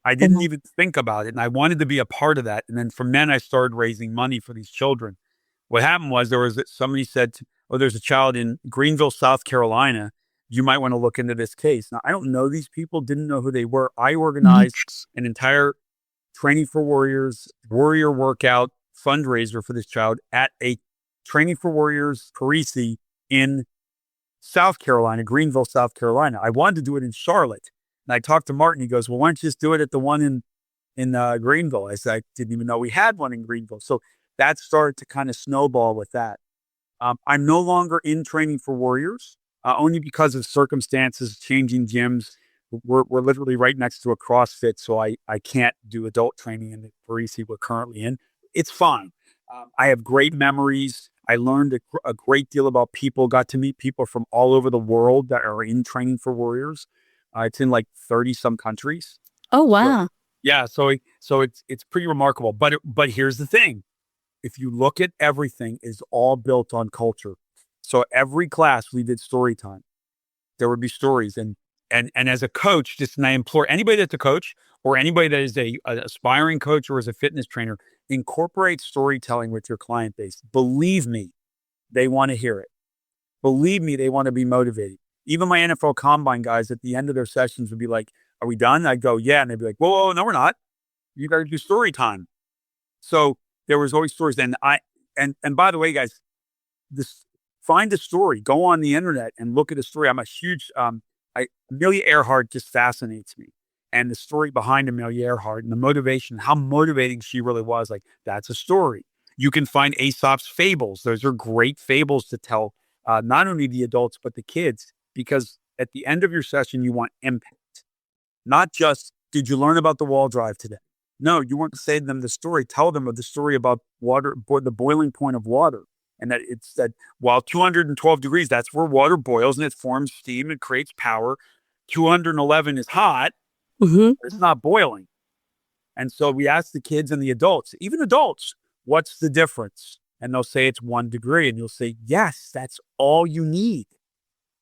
I didn't even think about it. And I wanted to be a part of that. And then from then I started raising money for these children. What happened was somebody said, there's a child in Greenville, South Carolina. You might want to look into this case. Now, I don't know these people, didn't know who they were. I organized an entire Training for Warriors warrior workout fundraiser for this child at a Training for Warriors Parisi in South Carolina, Greenville, South Carolina. I wanted to do it in Charlotte. And I talked to Martin. He goes, well, why don't you just do it at the one in Greenville? I said, I didn't even know we had one in Greenville. So that started to kind of snowball with that. I'm no longer in training for warriors, only because of circumstances, changing gyms. We're literally right next to a CrossFit, so I can't do adult training in the Parisi we're currently in. It's fine. I have great memories. I learned a great deal about people, got to meet people from all over the world that are in training for warriors. It's in like 30 some countries. Oh, wow. So it's pretty remarkable. But here's the thing. If you look at everything, is all built on culture. So every class we did story time. There would be stories. And as a coach, and I implore anybody that's a coach or anybody that is an aspiring coach or is a fitness trainer, incorporate storytelling with your client base. Believe me, they want to hear it. Believe me, they want to be motivated. Even my NFL Combine guys at the end of their sessions would be like, are we done? I'd go, yeah. And they'd be like, whoa, no, we're not. You got to do story time. So there was always stories. And by the way, guys, find a story, go on the internet and look at a story. I'm a huge, Amelia Earhart just fascinates me. And the story behind Amelia Earhart and the motivation, how motivating she really was, like that's a story. You can find Aesop's fables. Those are great fables to tell, not only the adults, but the kids, because at the end of your session, you want impact. Not just, did you learn about the wall drive today? No, you want to say to them the story. Tell them of the story about water, the boiling point of water. And that it's that while 212 degrees, that's where water boils and it forms steam and creates power. 211 is hot. Mm-hmm. It's not boiling. And so we ask the kids and the adults, even adults, what's the difference? And they'll say it's 1 degree. And you'll say, yes, that's all you need.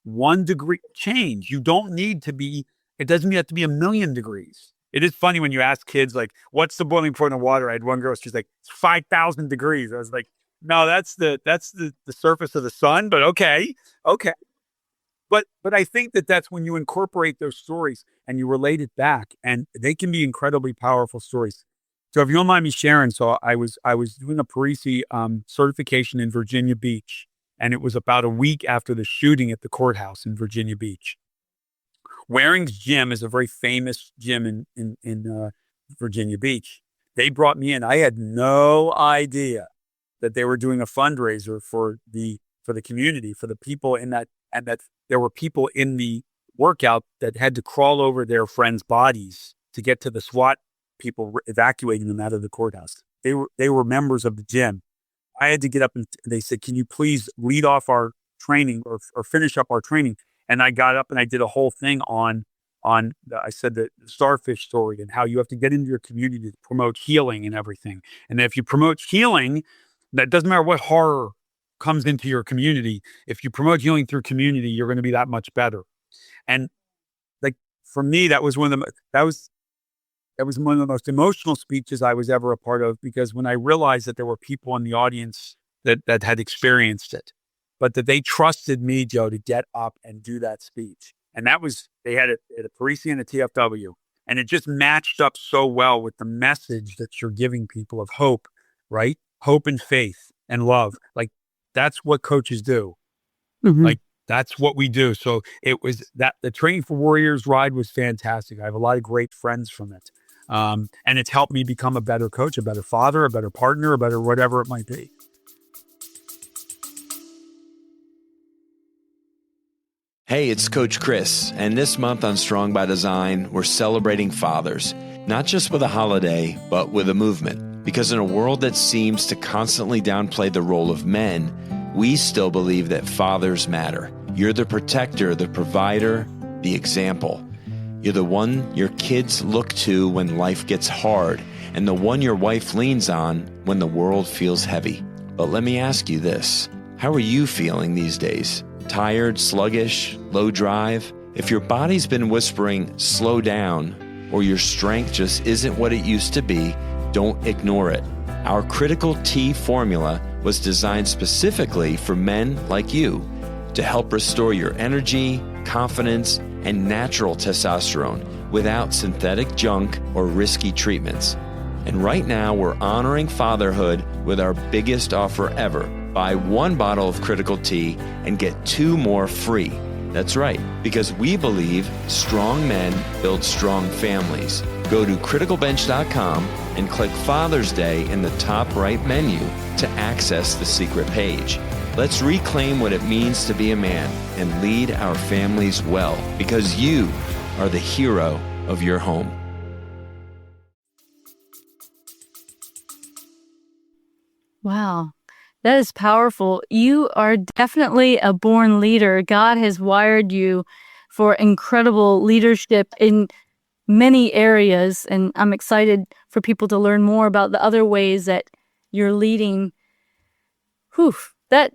1 degree change. You don't need to be, it doesn't have to be 1,000,000 degrees. It is funny when you ask kids, like, what's the boiling point of water? I had one girl, she's like, it's 5,000 degrees. I was like, no, that's the surface of the sun, but okay. But I think that's when you incorporate those stories and you relate it back, and they can be incredibly powerful stories. So if you don't mind me sharing, so I was doing a Parisi certification in Virginia Beach, and it was about a week after the shooting at the courthouse in Virginia Beach. Waring's Gym is a very famous gym in Virginia Beach. They brought me in. I had no idea that they were doing a fundraiser for the community, for the people in that, and that there were people in the workout that had to crawl over their friends' bodies to get to the SWAT people evacuating them out of the courthouse. They were members of the gym. I had to get up and they said, can you please lead off our training or finish up our training? And I got up and I did a whole thing I said the starfish story and how you have to get into your community to promote healing and everything. And if you promote healing, that doesn't matter what horror comes into your community. If you promote healing through community, you're going to be that much better. And like for me, that was one of the most emotional speeches I was ever a part of, because when I realized that there were people in the audience that had experienced it, but that they trusted me, Joe, to get up and do that speech. And that was, they had it at a Parisi and a TFW. And it just matched up so well with the message that you're giving people of hope, right? Hope and faith and love. Like that's what coaches do. Mm-hmm. Like that's what we do. So it was that the Training for Warriors ride was fantastic. I have a lot of great friends from it. And it's helped me become a better coach, a better father, a better partner, a better whatever it might be. Hey, it's Coach Chris, and this month on Strong by Design, we're celebrating fathers, not just with a holiday, but with a movement. Because in a world that seems to constantly downplay the role of men, we still believe that fathers matter. You're the protector, the provider, the example. You're the one your kids look to when life gets hard, and the one your wife leans on when the world feels heavy. But let me ask you this, how are you feeling these days? Tired, sluggish, low drive? If your body's been whispering, slow down, or your strength just isn't what it used to be, don't ignore it. Our Critical T formula was designed specifically for men like you to help restore your energy, confidence, and natural testosterone without synthetic junk or risky treatments. And right now, we're honoring fatherhood with our biggest offer ever, Buy 1 bottle of Critical Tea and get 2 more free. That's right, because we believe strong men build strong families. Go to criticalbench.com and click Father's Day in the top right menu to access the secret page. Let's reclaim what it means to be a man and lead our families well, because you are the hero of your home. Wow. That is powerful. You are definitely a born leader. God has wired you for incredible leadership in many areas, and I'm excited for people to learn more about the other ways that you're leading. Whew, that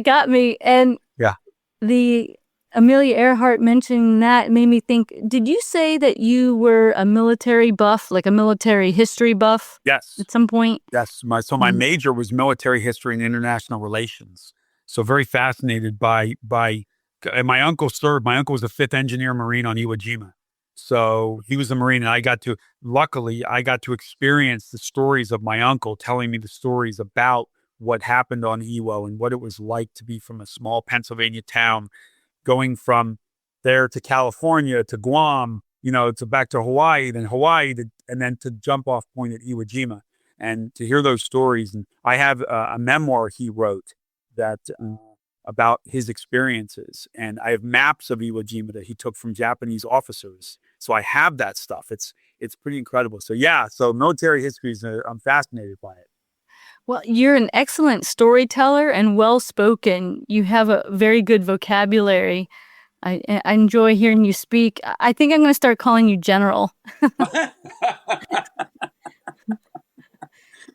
got me. And Yeah. the Amelia Earhart mentioning that made me think, did you say that you were a military buff, like a military history buff Yes. at some point? Yes. My major was military history and international relations. So very fascinated by and my uncle served. My uncle was a 5th Engineer Marine on Iwo Jima. So he was a Marine, and luckily I got to experience the stories of my uncle telling me the stories about what happened on Iwo and what it was like to be from a small Pennsylvania town, going from there to California to Guam, to back to Hawaii, then Hawaii, and then to jump off point at Iwo Jima, and to hear those stories. And I have a memoir he wrote that about his experiences, and I have maps of Iwo Jima that he took from Japanese officers. So I have that stuff. It's pretty incredible. So yeah, so military history I'm fascinated by it. Well, you're an excellent storyteller and well-spoken. You have a very good vocabulary. I enjoy hearing you speak. I think I'm going to start calling you General.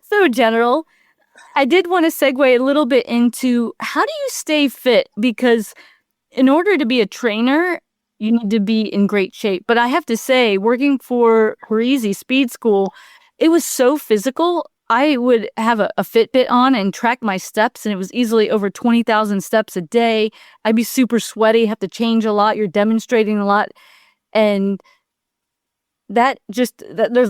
So, General, I did want to segue a little bit into, how do you stay fit? Because in order to be a trainer, you need to be in great shape. But I have to say, working for Parisi Speed School, it was so physical. I would have a Fitbit on and track my steps, and it was easily over 20,000 steps a day. I'd be super sweaty, have to change a lot. You're demonstrating a lot. And there's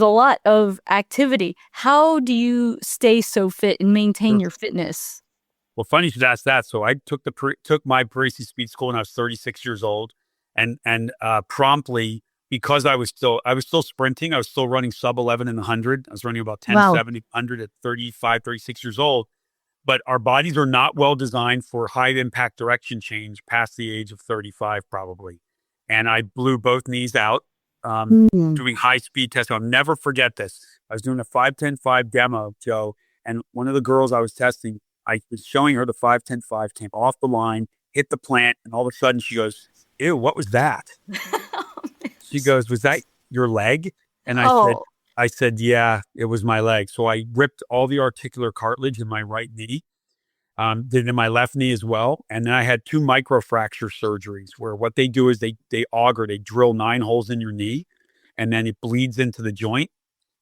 a lot of activity. How do you stay so fit and maintain your fitness? Well, funny you should ask that. So I took my Parisi Speed School when I was 36 years old, and promptly, because I was still sprinting. I was still running sub 11 in the 100. I was running about 10:70 100 at 35, 36 years old. But our bodies are not well designed for high impact direction change past the age of 35, probably. And I blew both knees out doing high speed testing. I'll never forget this. I was doing a 5:10.5 demo, Joe, and one of the girls I was testing, I was showing her the 5:10.5, came off the line, hit the plant, and all of a sudden she goes, "Ew, what was that?" She goes, "Was that your leg?" And I said, "Yeah, it was my leg." So I ripped all the articular cartilage in my right knee, did it in my left knee as well. And then I had 2 microfracture surgeries, where what they do is they drill 9 holes in your knee, and then it bleeds into the joint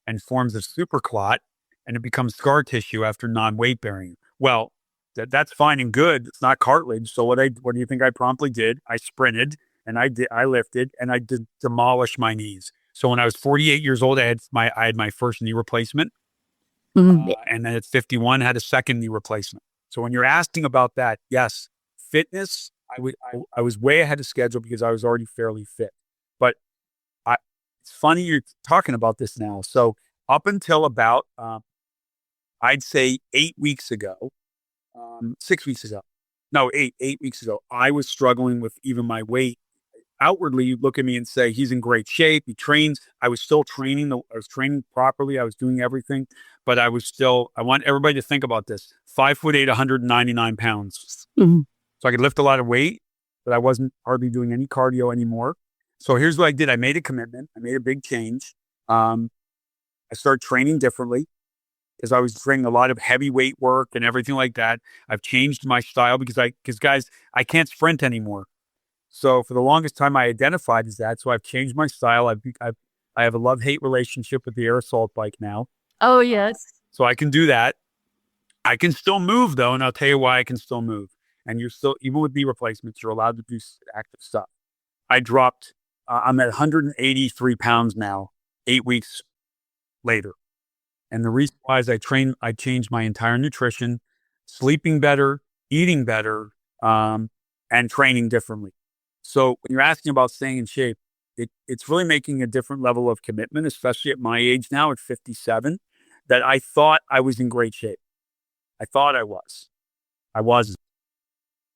and forms a superclot, and it becomes scar tissue after non-weight bearing. Well, that's fine and good. It's not cartilage. So what do you think I promptly did? I sprinted, and I lifted, and I demolished my knees. So when I was 48 years old, I had my first knee replacement. And then at 51, I had a second knee replacement. So when you're asking about that, yes, fitness, I was way ahead of schedule because I was already fairly fit. But it's funny you're talking about this now. So up until about, I'd say 8 weeks ago, 6 weeks ago, no, 8 weeks ago, I was struggling with even my weight. Outwardly, you look at me and say, he's in great shape. He trains. I was still training. I was training properly. I was doing everything, but I want everybody to think about this. 5'8", 199 pounds. Mm-hmm. So I could lift a lot of weight, but I wasn't hardly doing any cardio anymore. So here's what I did. I made a commitment. I made a big change. I started training differently, because I was training a lot of heavyweight work and everything like that. I've changed my style because guys, I can't sprint anymore. So for the longest time, I identified as that. So I've changed my style. I have a love-hate relationship with the air assault bike now. Oh, yes. So I can do that. I can still move, though, and I'll tell you why I can still move. And you're still, even with knee replacements, you're allowed to do active stuff. I dropped, I'm at 183 pounds now, 8 weeks later. And the reason why is I changed my entire nutrition. sleeping better, eating better, and training differently. So when you're asking about staying in shape, it's really making a different level of commitment, especially at my age now at 57, that I thought I was in great shape. I thought I was. I wasn't.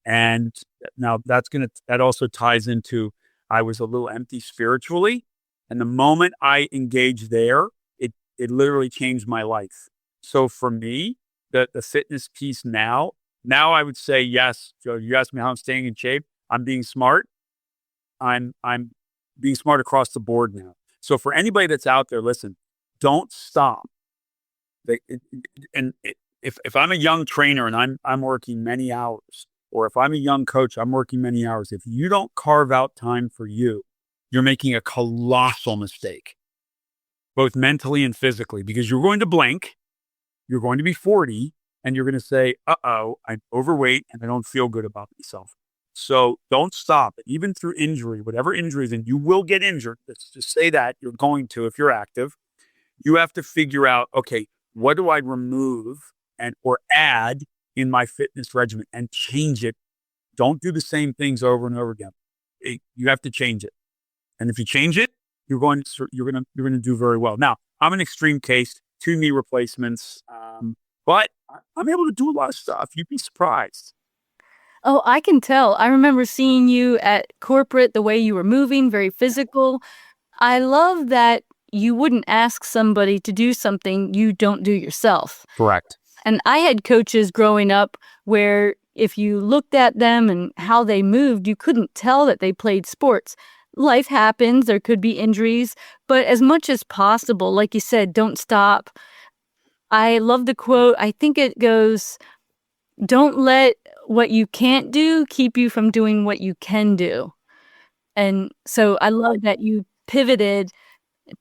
And now that also ties into, I was a little empty spiritually. And the moment I engaged there, it literally changed my life. So for me, the fitness piece now I would say, yes, Joe, you asked me how I'm staying in shape. I'm being smart. I'm being smart across the board now. So for anybody that's out there, listen, don't stop. If I'm a young trainer and I'm working many hours, or if I'm a young coach, I'm working many hours. If you don't carve out time for you, you're making a colossal mistake, both mentally and physically, because you're going to blink, you're going to be 40, and you're going to say, uh-oh, I'm overweight and I don't feel good about myself. So don't stop. Even through injury, whatever injuries, and you will get injured. Let's just say that you're going to, if you're active, you have to figure out, okay, what do I remove or add in my fitness regimen and change it? Don't do the same things over and over again. You have to change it. And if you change it, you're going to do very well. Now, I'm an extreme case, 2 knee replacements, but I'm able to do a lot of stuff. You'd be surprised. Oh, I can tell. I remember seeing you at corporate, the way you were moving, very physical. I love that you wouldn't ask somebody to do something you don't do yourself. Correct. And I had coaches growing up where if you looked at them and how they moved, you couldn't tell that they played sports. Life happens. There could be injuries. But as much as possible, like you said, don't stop. I love the quote. I think it goes, don't let what you can't do keep you from doing what you can do. And so I love that you pivoted.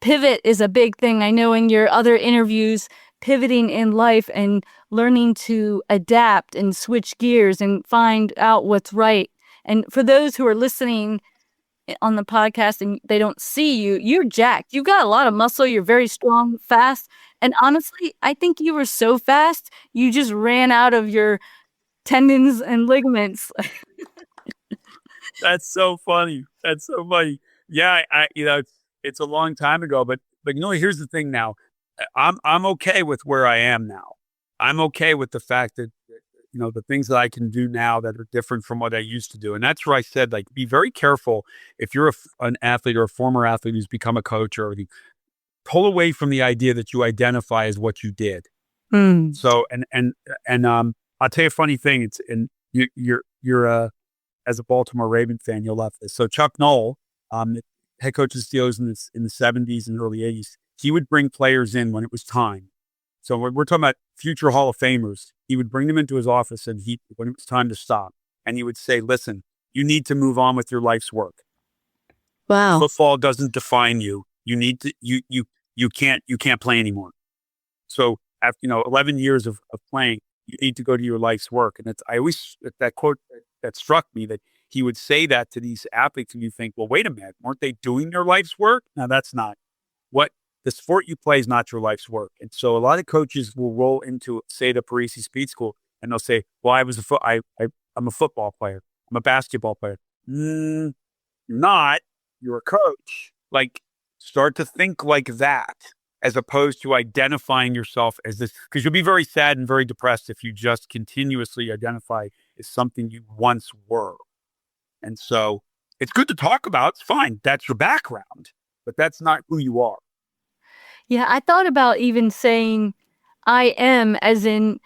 Pivot is a big thing. I know in your other interviews, pivoting in life and learning to adapt and switch gears and find out what's right. And for those who are listening on the podcast and they don't see you, you're jacked. You've got a lot of muscle. You're very strong, fast. And honestly, I think you were so fast, you just ran out of your tendons and ligaments. That's so funny. That's so funny. Yeah, it's a long time ago, but here's the thing now. I'm okay with where I am now. I'm okay with the fact that, the things that I can do now that are different from what I used to do. And that's where I said, like, be very careful if you're an athlete or a former athlete who's become a coach or anything. Pull away from the idea that you identify as what you did. So, and I'll tell you a funny thing. You're as a Baltimore Raven fan, you'll love this. So Chuck Noll, head coach of the Steelers in the 70s and early 80s, he would bring players in when it was time. So we're talking about future Hall of Famers. He would bring them into his office and when it was time to stop, and he would say, listen, you need to move on with your life's work. Wow. Football doesn't define you. You need to, you can't play anymore. So after, 11 years of playing, you need to go to your life's work. And that quote that struck me, that he would say that to these athletes, and you think, well, wait a minute, weren't they doing their life's work? No, that's not. What the sport you play is not your life's work. And so a lot of coaches will roll into, say, the Parisi Speed School, and they'll say, well, I'm a football player. I'm a basketball player. You're not. You're a coach. Like, start to think like that, as opposed to identifying yourself as this, because you'll be very sad and very depressed if you just continuously identify as something you once were. And so it's good to talk about. It's fine. That's your background, but that's not who you are. Yeah, I thought about even saying I am, as in,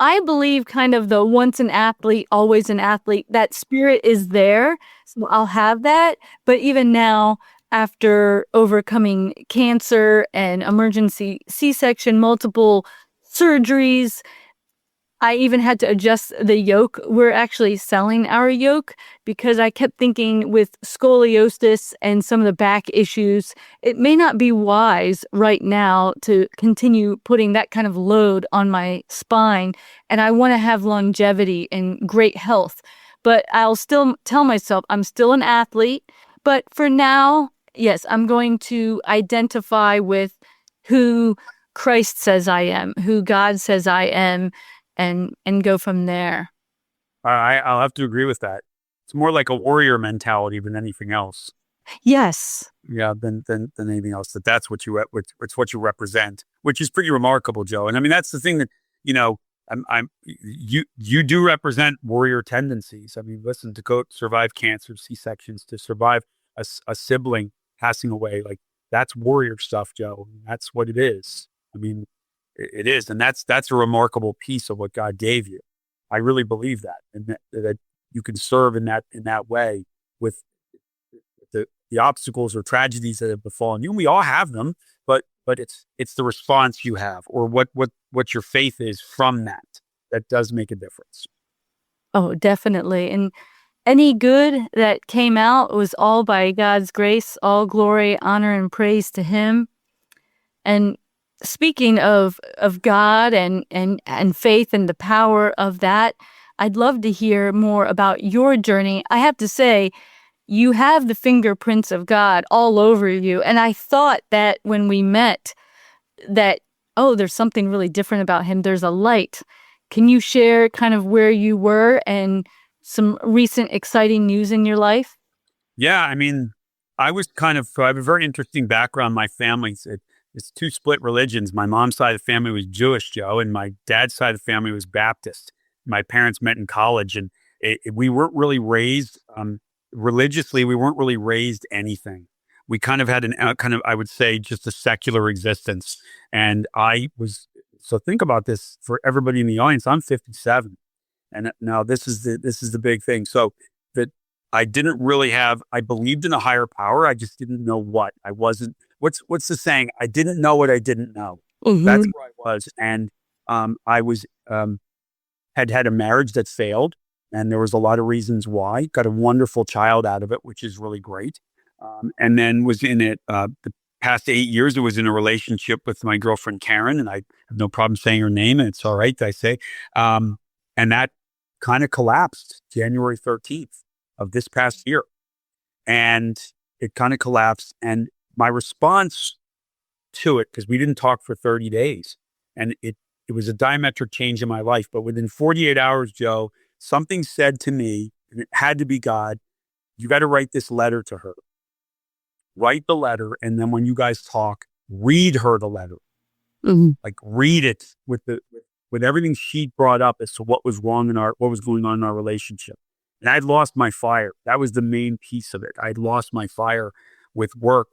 I believe kind of the once an athlete, always an athlete. That spirit is there. So I'll have that. But even now, after overcoming cancer and emergency C-section, multiple surgeries, I even had to adjust the yoke. We're actually selling our yoke because I kept thinking with scoliosis and some of the back issues, it may not be wise right now to continue putting that kind of load on my spine. And I want to have longevity and great health. But I'll still tell myself I'm still an athlete. But for now, yes, I'm going to identify with who Christ says I am, who God says I am. and go from there. I'll have to agree with that. It's more like a warrior mentality than anything else. Yes. Yeah, than anything else. That's what it's what you represent, which is pretty remarkable, Joe. And I mean, that's the thing that you do represent warrior tendencies. I mean, listen, to go survive cancer, C-sections, to survive a sibling passing away, like that's warrior stuff, Joe. That's what it is. I mean, it is, and that's a remarkable piece of what God gave you. I really believe that, and that you can serve in that way with the obstacles or tragedies that have befallen you. We all have them, but it's the response you have, or what your faith is from that does make a difference. Oh, definitely. And any good that came out was all by God's grace, all glory, honor, and praise to Him. And speaking of God and faith and the power of that, I'd love to hear more about your journey. I have to say, you have the fingerprints of God all over you. And I thought that when we met that, oh, there's something really different about him. There's a light. Can you share kind of where you were and some recent exciting news in your life? Yeah, I mean, I have a very interesting background. My family's it's two split religions. My mom's side of the family was Jewish, Joe, and my dad's side of the family was Baptist. My parents met in college, and we weren't really raised religiously. We weren't really raised anything. We kind of had I would say, just a secular existence. And so think about this for everybody in the audience. I'm 57. And now this is the big thing. So that I didn't really I believed in a higher power. I just didn't know what. I wasn't, what's the saying? I didn't know what I didn't know. Mm-hmm. That's where I was. And I was, had a marriage that failed. And there was a lot of reasons why. Got a wonderful child out of it, which is really great. And then was in it, the past 8 years, I was in a relationship with my girlfriend, Karen, and I have no problem saying her name, and it's all right, I say. And that kind of collapsed January 13th of this past year. And it kind of collapsed. And my response to it, because we didn't talk for 30 days, and it was a diametric change in my life. But within 48 hours, Joe, something said to me, and it had to be God, you got to write this letter to her. Write the letter, and then when you guys talk, read her the letter. Mm-hmm. Like, read it with everything she brought up as to what was going on in our relationship. And I'd lost my fire. That was the main piece of it. I'd lost my fire with work,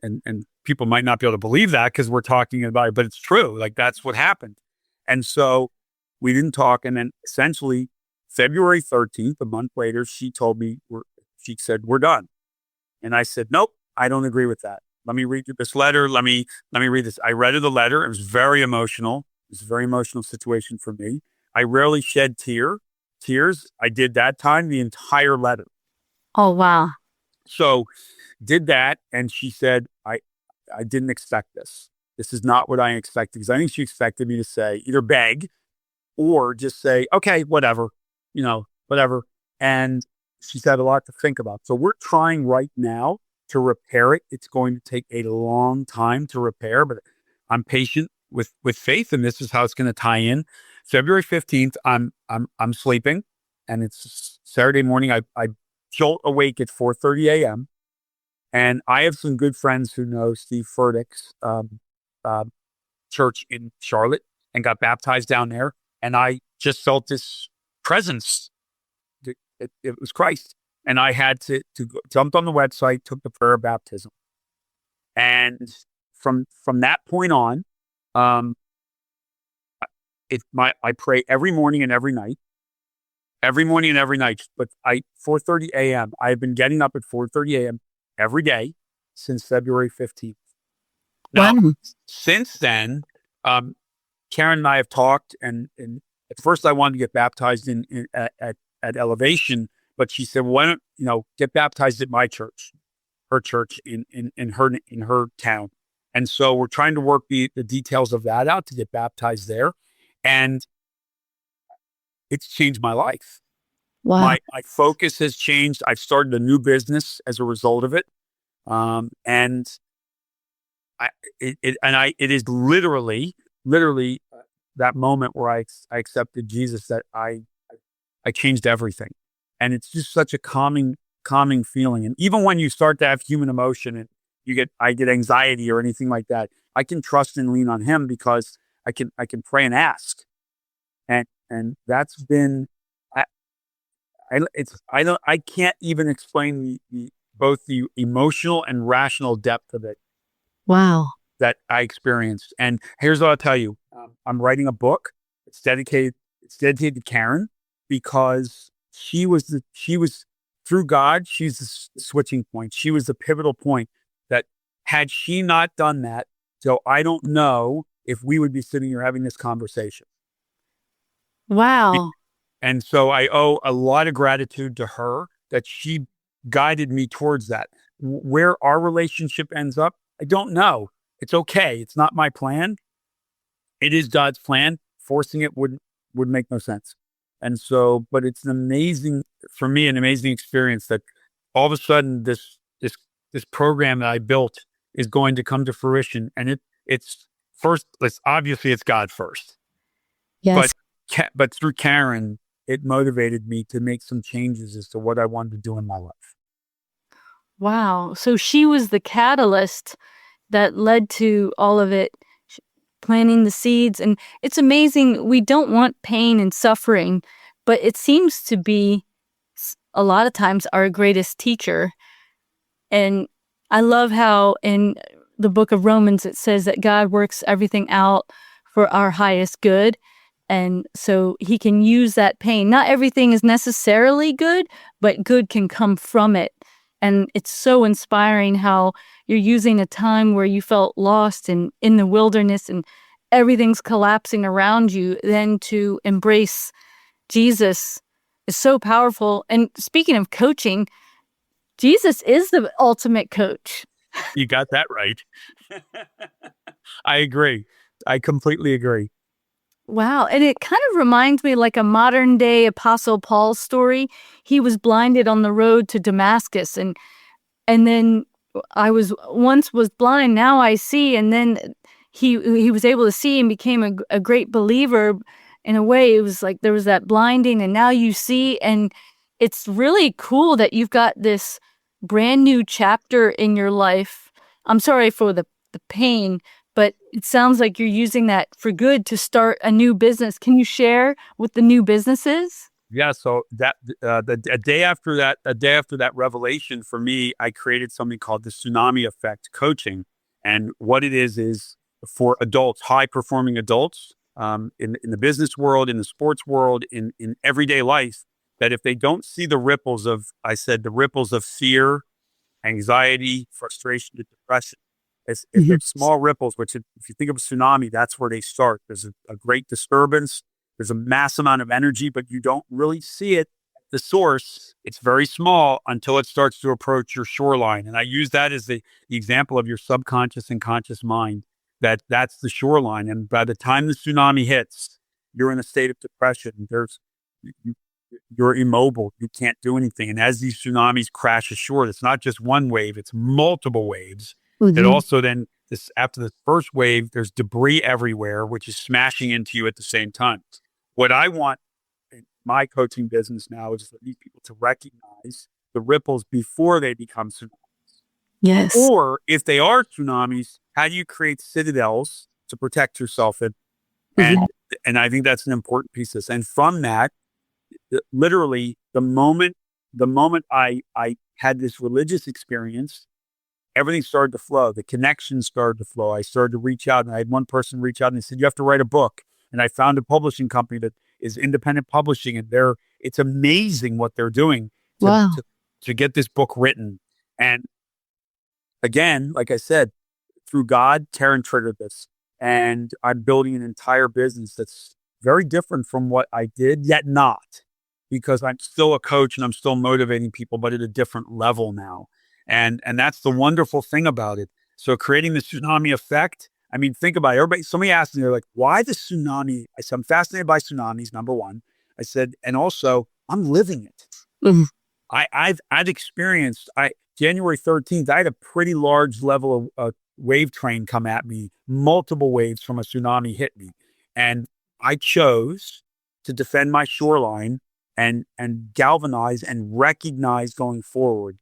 and people might not be able to believe that because we're talking about it, but it's true. Like, that's what happened. And so we didn't talk. And then essentially February 13th, a month later, she told me, she said, we're done. And I said, nope, I don't agree with that. Let me read you this letter. Let me read this. I read her the letter. It was very emotional. It was a very emotional situation for me. I rarely shed tears. I did that time, the entire letter. Oh, wow. So did that. And she said, I didn't expect this. This is not what I expected, because I think she expected me to say, either beg or just say, okay, whatever, whatever. And she's had a lot to think about. So we're trying right now to repair it. It's going to take a long time to repair, but I'm patient with faith, and this is how it's going to tie in. February 15th, I'm sleeping, and it's Saturday morning. I jolt awake at 4:30 a.m. And I have some good friends who know Steve Furtick's church in Charlotte, and got baptized down there. And I just felt this presence. It was Christ. And I had to jumped on the website, took the prayer of baptism. And from that point on, I pray every morning and every night. Every morning and every night. But 4:30 a.m. I've been getting up at 4:30 a.m. every day since February 15th. Now, since then, Karen and I have talked, and at first I wanted to get baptized at Elevation, but she said, "Why don't get baptized at my church, her church in her town?" And so we're trying to work the details of that out to get baptized there, and it's changed my life. Wow. My focus has changed. I've started a new business as a result of it, and it is literally that moment where I accepted Jesus, that I changed everything. And it's just such a calming feeling. And even when you start to have human emotion and I get anxiety or anything like that, I can trust and lean on him because I can pray and ask. And that's been, I can't even explain both the emotional and rational depth of it. Wow. That I experienced. And here's what I'll tell you. I'm writing a book. It's dedicated to Karen, because she was through God, she's the switching point. She was the pivotal point that had she not done that, so I don't know if we would be sitting here having this conversation. Wow. And so I owe a lot of gratitude to her that she guided me towards that. Where our relationship ends up, I don't know. It's okay. It's not my plan. It is God's plan. Forcing it would make no sense. And so, but it's an amazing experience that all of a sudden this program that I built is going to come to fruition. And it's obviously it's God first. Yes. But through Karen, it motivated me to make some changes as to what I wanted to do in my life. Wow. So she was the catalyst that led to all of it, planting the seeds. And it's amazing. We don't want pain and suffering, but it seems to be a lot of times our greatest teacher. And I love how in the book of Romans, it says that God works everything out for our highest good. And so he can use that pain. Not everything is necessarily good, but good can come from it. And it's so inspiring how you're using a time where you felt lost and in the wilderness and everything's collapsing around you, then to embrace Jesus is so powerful. And speaking of coaching, Jesus is the ultimate coach. You got that right. I agree. I completely agree. Wow. And it kind of reminds me like a modern day Apostle Paul's story. He was blinded on the road to Damascus, and then I was blind, now I see. And then he was able to see and became a great believer. In a way, it was like there was that blinding and now you see. And it's really cool that you've got this brand new chapter in your life. I'm sorry for the pain, but it sounds like you're using that for good to start a new business. Can you share what the new business is? Yeah. So that a day after that revelation for me, I created something called the Tsunami Effect Coaching. And what it is for adults, high performing adults, in the business world, in the sports world, in everyday life, that if they don't see the ripples of fear, anxiety, frustration, and depression, if there's small ripples, which if you think of a tsunami, that's where they start. There's a great disturbance. There's a mass amount of energy, but you don't really see it at the source. It's very small until it starts to approach your shoreline. And I use that as the example of your subconscious and conscious mind, that's the shoreline. And by the time the tsunami hits, you're in a state of depression. You're immobile. You can't do anything. And as these tsunamis crash ashore, it's not just one wave, it's multiple waves. Mm-hmm. It also then, after the first wave, there's debris everywhere, which is smashing into you at the same time. What I want in my coaching business now is for these people to recognize the ripples before they become tsunamis. Yes. Or if they are tsunamis, how do you create citadels to protect yourself in? And I think that's an important piece of this. And from that, literally the moment I had this religious experience, everything started to flow. The connections started to flow. I started to reach out, and I had one person reach out and they said, "You have to write a book." And I found a publishing company that is independent publishing, and it's amazing what they're doing to get this book written. And again, like I said, through God, Karen triggered this, and I'm building an entire business that's very different from what I did, yet not, because I'm still a coach and I'm still motivating people, but at a different level now. And that's the wonderful thing about it. So creating the tsunami effect, I mean, think about it. Somebody asked me, they're like, why the tsunami? I said, I'm fascinated by tsunamis, number one. I said, and also I'm living it. Mm-hmm. I've experienced, January 13th, I had a pretty large level of wave train come at me, multiple waves from a tsunami hit me. And I chose to defend my shoreline and galvanize and recognize going forward.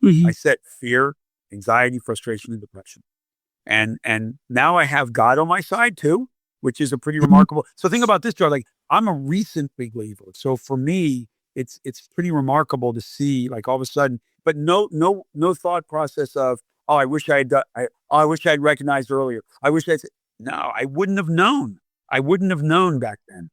I said fear, anxiety, frustration, and depression. And now I have God on my side too, which is a pretty remarkable. So think about this, Joe. Like, I'm a recent believer. So for me, it's pretty remarkable to see, like, all of a sudden, but no thought process of, oh, I wish I had recognized earlier. No, I wouldn't have known. I wouldn't have known back then.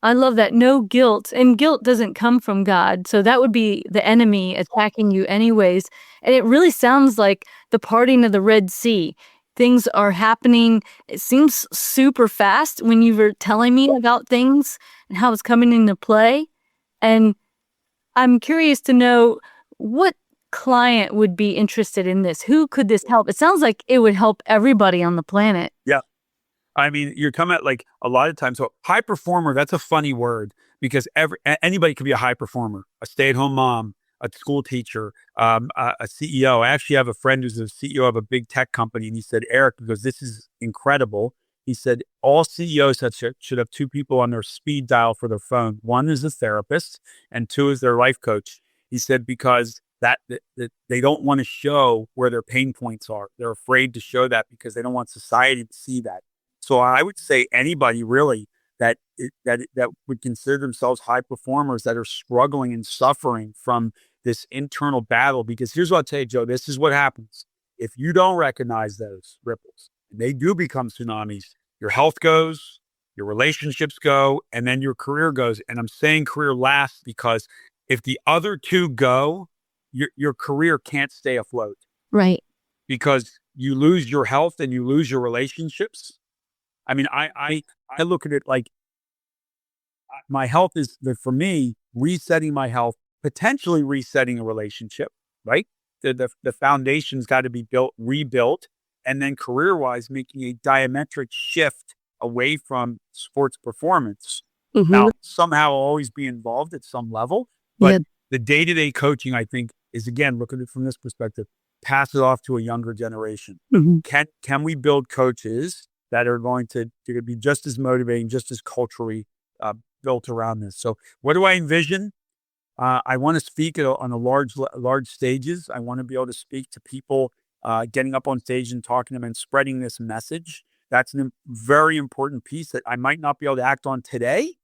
I love that. No guilt. And guilt doesn't come from God. So that would be the enemy attacking you anyways. And it really sounds like the parting of the Red Sea. Things are happening. It seems super fast when you were telling me about things and how it's coming into play. And I'm curious to know what client would be interested in this. Who could this help? It sounds like it would help everybody on the planet. Yeah. I mean, you're coming at, like, a lot of times. So high performer, that's a funny word, because anybody could be a high performer, a stay-at-home mom, a school teacher, a CEO. I actually have a friend who's the CEO of a big tech company. And he said, Eric, because this is incredible. He said, all CEOs should have two people on their speed dial for their phone. One is a therapist and two is their life coach. He said, because that they don't want to show where their pain points are. They're afraid to show that because they don't want society to see that. So I would say anybody really that would consider themselves high performers that are struggling and suffering from this internal battle. Because here's what I'll tell you, Joe, this is what happens. If you don't recognize those ripples, and they do become tsunamis, your health goes, your relationships go, and then your career goes. And I'm saying career last because if the other two go, your career can't stay afloat. Right. Because you lose your health and you lose your relationships. I mean, I look at it like my health is, for me, resetting my health, potentially resetting a relationship, right? The foundation's got to be rebuilt, and then career-wise, making a diametric shift away from sports performance. Now, somehow I'll always be involved at some level, but the day-to-day coaching, I think, is, again, look at it from this perspective, pass it off to a younger generation. Can we build coaches that are going to be just as motivating, just as culturally built around this? So what do I envision? I want to speak on a large stages. I want to be able to speak to people, getting up on stage and talking to them and spreading this message. That's a very important piece that I might not be able to act on today,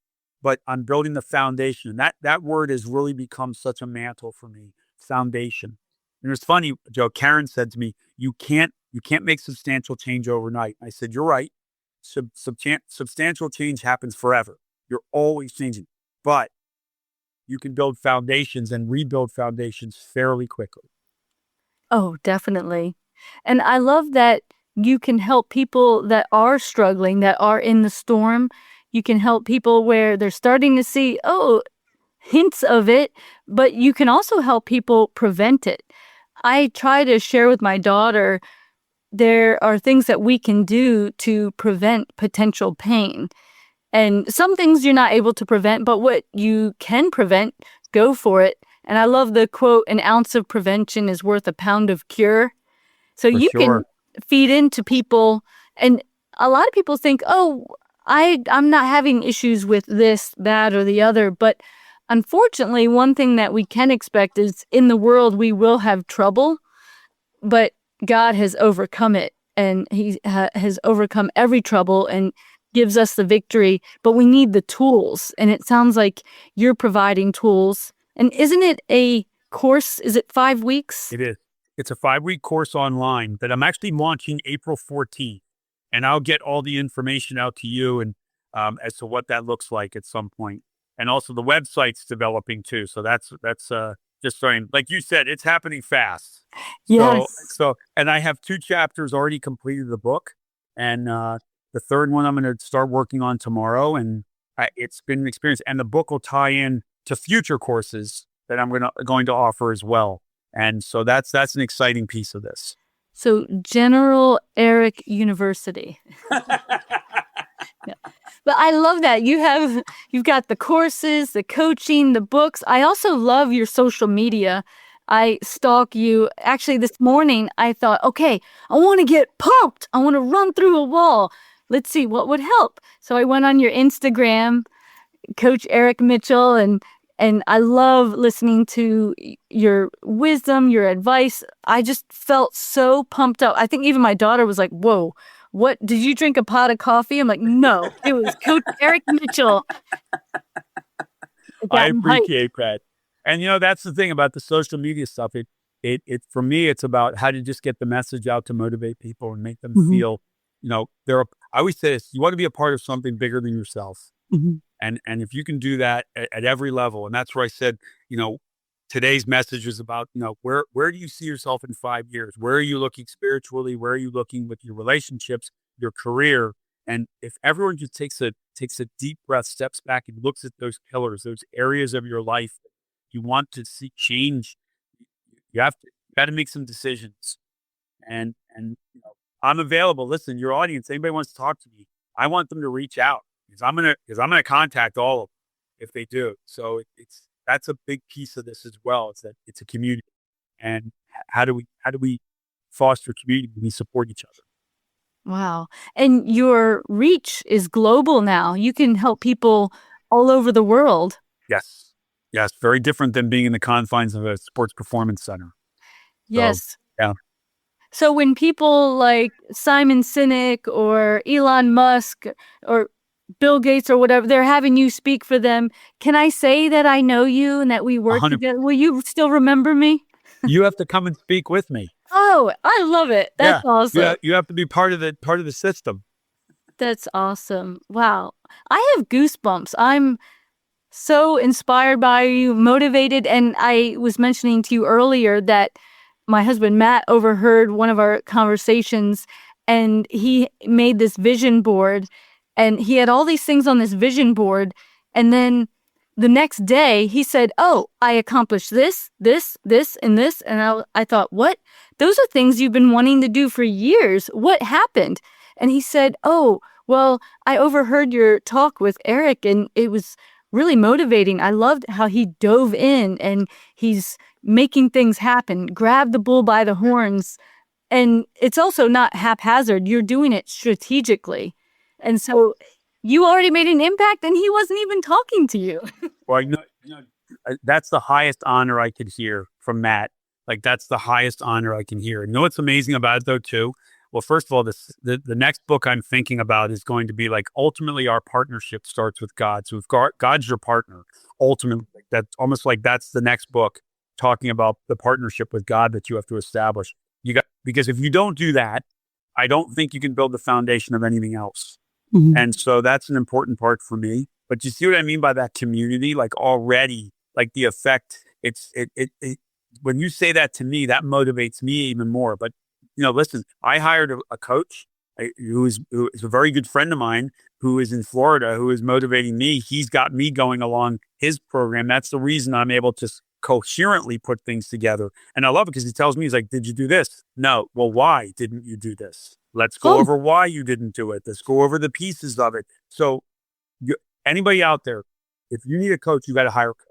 but I'm building the foundation. And that word has really become such a mantle for me, foundation. And it's funny, Joe, Karen said to me, you can't make substantial change overnight. I said, you're right. Substantial change happens forever. You're always changing, but you can build foundations and rebuild foundations fairly quickly. Oh, definitely. And I love that you can help people that are struggling, that are in the storm. You can help people where they're starting to see, hints of it, but you can also help people prevent it. I try to share with my daughter, there are things that we can do to prevent potential pain. And some things you're not able to prevent, but what you can prevent, go for it. And I love the quote, an ounce of prevention is worth a pound of cure. So you can feed into people. And a lot of people think, I'm not having issues with this, that, or the other. But unfortunately, one thing that we can expect is in the world, we will have trouble, but God has overcome it. And he has overcome every trouble and gives us the victory, but we need the tools. And it sounds like you're providing tools. And isn't it a course? Is it 5 weeks? It is. It's a 5-week course online that I'm actually launching April 14th. And I'll get all the information out to you and as to what that looks like at some point. And also the website's developing too. So that's just starting. Like you said, it's happening fast. Yes. So and I have 2 chapters already completed the book. And the third one I'm going to start working on tomorrow. And it's been an experience. And the book will tie in to future courses that I'm going to offer as well. And so that's an exciting piece of this. So General Eric University. Yeah. But I love that you've got the courses, the coaching, the books. I also love your social media. I stalk you. Actually, this morning I thought, okay, I want to get pumped. I want to run through a wall. let's see what would help. So I went on your Instagram, Coach Eric Mitchell, and I love listening to your wisdom, your advice. I just felt so pumped up. I think even my daughter was like, whoa, what, did you drink a pot of coffee? I'm like, no, it was Coach Eric Mitchell. I appreciate that. And that's the thing about the social media stuff. It for me, it's about how to just get the message out to motivate people and make them feel, I always say this, you want to be a part of something bigger than yourself. And if you can do that at every level, and that's where I said, today's message is about, where do you see yourself in 5 years? Where are you looking spiritually? Where are you looking with your relationships, your career? And if everyone just takes a deep breath, steps back and looks at those pillars, those areas of your life that you want to see change, you got to make some decisions. And I'm available. Listen, your audience, anybody wants to talk to me, I want them to reach out. Because I'm gonna contact all of them if they do. So that's a big piece of this as well. It's that it's a community, and how do we foster community? We support each other. Wow, and your reach is global now. You can help people all over the world. Yes, very different than being in the confines of a sports performance center. Yes. So, yeah. So when people like Simon Sinek or Elon Musk or Bill Gates or whatever, they're having you speak for them, can I say that I know you and that we work 100%. together? Will you still remember me? You have to come and speak with me. Oh, I love it. That's awesome. Yeah, you have to be part of the system. That's awesome. Wow. I have goosebumps. I'm so inspired by you, motivated. And I was mentioning to you earlier that my husband, Matt, overheard one of our conversations, and he made this vision board, and he had all these things on this vision board. And then the next day he said, oh, I accomplished this, and this. And I thought, what? Those are things you've been wanting to do for years. What happened? And he said, oh, well, I overheard your talk with Eric, and it was really motivating. I loved how he dove in and he's making things happen, grabbed the bull by the horns. And it's also not haphazard. You're doing it strategically. And so you already made an impact and he wasn't even talking to you. Well, that's the highest honor I could hear from Matt. Like, that's the highest honor I can hear. And what's amazing about it, though, too? Well, first of all, the next book I'm thinking about is going to be like, ultimately, our partnership starts with God. So if God's your partner, ultimately, that's almost like that's the next book, talking about the partnership with God that you have to establish. Because if you don't do that, I don't think you can build the foundation of anything else. And so that's an important part for me. But you see what I mean by that community? Like, already, like the effect, when you say that to me, that motivates me even more. But, listen, I hired a coach who is a very good friend of mine who is in Florida, who is motivating me. He's got me going along his program. That's the reason I'm able to coherently put things together. And I love it because he tells me, he's like, did you do this? No. Well, why didn't you do this? Let's go over why you didn't do it. Let's go over the pieces of it. So anybody out there, if you need a coach, you got to hire a coach.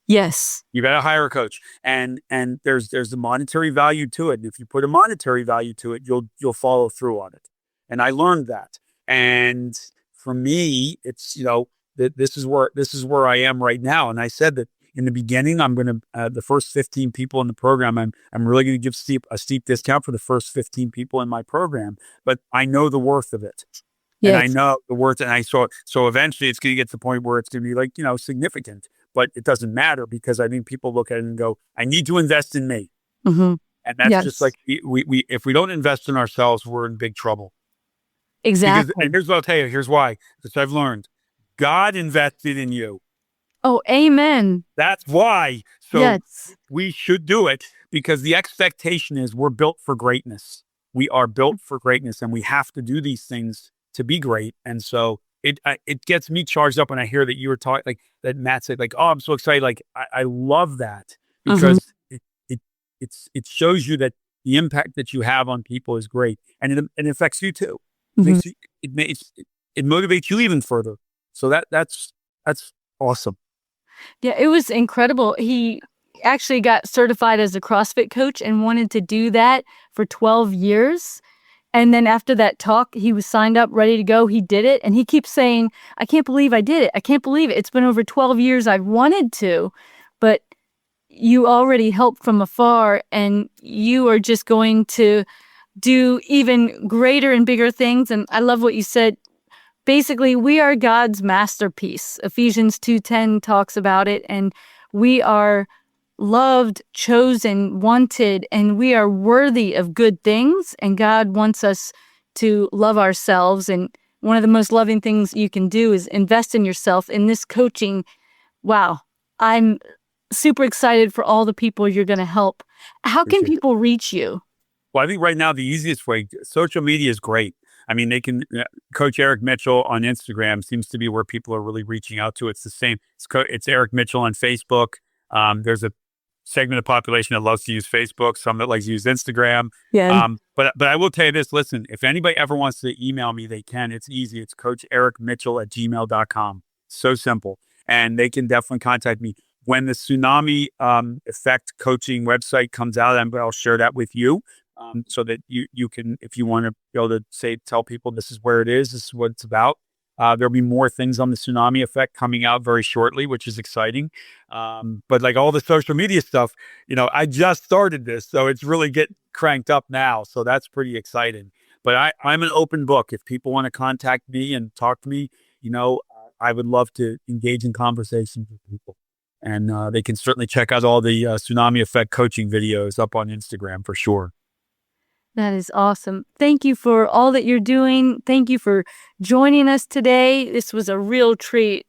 Yes. You got to hire a coach. And there's a monetary value to it. And if you put a monetary value to it, you'll follow through on it. And I learned that. And for me, it's, this is where I am right now. And I said that in the beginning, I'm going to, the first 15 people in the program, I'm really going to give a steep discount for the first 15 people in my program, but I know the worth of it. Yes. And I know the worth, and so eventually it's going to get to the point where it's going to be like, significant, but it doesn't matter because I think people look at it and go, I need to invest in me. And that's just like, we if we don't invest in ourselves, we're in big trouble. Exactly. And here's what I'll tell you. Here's why, because I've learned God invested in you. Oh, amen. That's why. So we should do it because the expectation is we're built for greatness. We are built for greatness, and we have to do these things to be great. And so it gets me charged up when I hear that you were talking, like that Matt said, like, oh, I'm so excited. Like, I love that because it shows you that the impact that you have on people is great, and it affects you too. It motivates you even further. So that's awesome. Yeah, it was incredible. He actually got certified as a CrossFit coach and wanted to do that for 12 years. And then after that talk, he was signed up, ready to go. He did it. And he keeps saying, I can't believe I did it. I can't believe it. It's been over 12 years. I've wanted to, but you already helped from afar, and you are just going to do even greater and bigger things. And I love what you said. Basically, we are God's masterpiece. Ephesians 2:10 talks about it. And we are loved, chosen, wanted, and we are worthy of good things. And God wants us to love ourselves. And one of the most loving things you can do is invest in yourself. In this coaching, wow, I'm super excited for all the people you're going to help. How can people reach you? Well, I think right now the easiest way, social media is great. I mean, they can, Coach Eric Mitchell on Instagram seems to be where people are really reaching out to. It's the same. It's Eric Mitchell on Facebook. There's a segment of population that loves to use Facebook, some that likes to use Instagram. Yeah. But I will tell you this, listen, if anybody ever wants to email me, they can. It's easy. It's coachericmitchell@gmail.com. So simple. And they can definitely contact me. When the Tsunami Effect Coaching website comes out, I'll share that with you so that you can, if you want to be able to tell people this is where it is, this is what it's about. There'll be more things on the Tsunami Effect coming out very shortly, which is exciting. But like all the social media stuff, I just started this, so it's really getting cranked up now. So that's pretty exciting. But I'm an open book. If people want to contact me and talk to me, I would love to engage in conversations with people. And they can certainly check out all the Tsunami Effect coaching videos up on Instagram for sure. That is awesome. Thank you for all that you're doing. Thank you for joining us today. This was a real treat.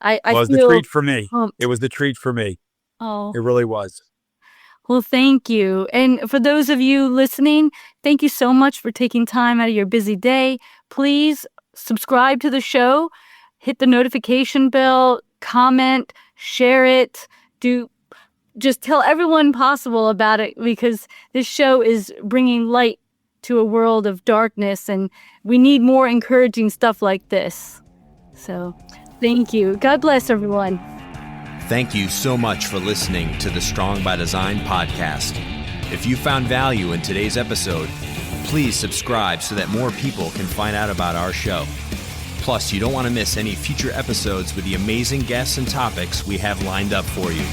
It was the treat for me. Pumped. It was the treat for me. Oh, it really was. Well, thank you. And for those of you listening, thank you so much for taking time out of your busy day. Please subscribe to the show, hit the notification bell, comment, share it, just tell everyone possible about it, because this show is bringing light to a world of darkness, and we need more encouraging stuff like this. So thank you. God bless everyone. Thank you so much for listening to the Strong by Design podcast. If you found value in today's episode, please subscribe so that more people can find out about our show. Plus, you don't want to miss any future episodes with the amazing guests and topics we have lined up for you.